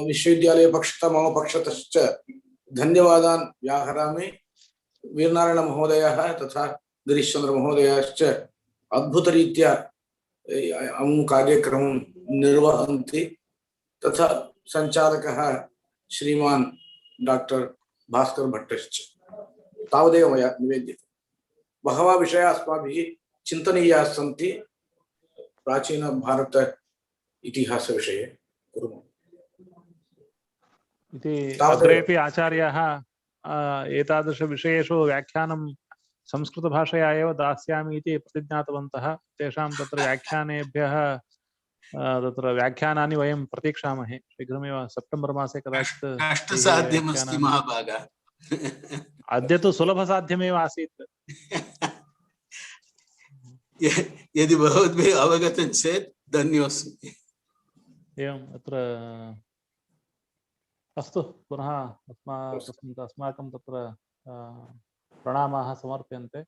Speaker 6: विश्वविद्यालयपक्षतः मम पक्षतश्च धन्यवादान् व्याहरामि। वीरनारायण महोदयः तथा गिरीशचन्द्र महोदयाश्च अद्भुतरीत्या अमुं कार्यक्रमं निर्वहन्ति, तथा संचालकः श्रीमान् डॉक्टर भास्कर भट्टश्च। तावदेव मया निवेद्यते। बहवः विषयाः अस्माभिः चिन्तनीयाः सन्ति प्राचीन भारत इतिहास विषये कुर्मः
Speaker 1: इति अग्रेपि आचार्याः एतादृशविषयेषु व्याख्यानं संस्कृतभाषया एव दास्यामि इति प्रतिज्ञातवन्तः। तेषां तत्र व्याख्यानेभ्यः तत्र व्याख्यानानि वयं प्रतीक्षामहे। शीघ्रमेव सेप्टेम्बर् मासे कदाचित्
Speaker 2: कष्टसाध्यमस्ति महाभागा।
Speaker 1: अद्य तु सुलभसाध्यमेव आसीत्।
Speaker 2: यदि भवद्भिः अवगतं चेत् धन्योऽस्मि।
Speaker 1: एवम् अत्र अस्तु, पुनः अस्माकं तत्र प्रणामाः समर्प्यन्ते।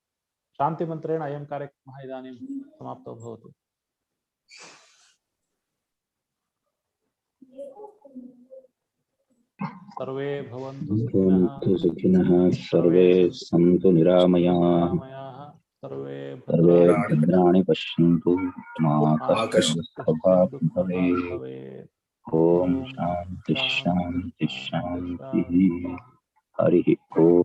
Speaker 1: शान्तिमन्त्रेण अयं कार्यक्रमः इदानीं समाप्तो भवतु। सर्वे भवन्तु
Speaker 8: सुखिनः, सर्वे सन्तु निरामयाः, सर्वे भद्राणि पश्यन्तु, मा कश्चित् भवेत्। ओम शांति शांति शांति। हरि ओम।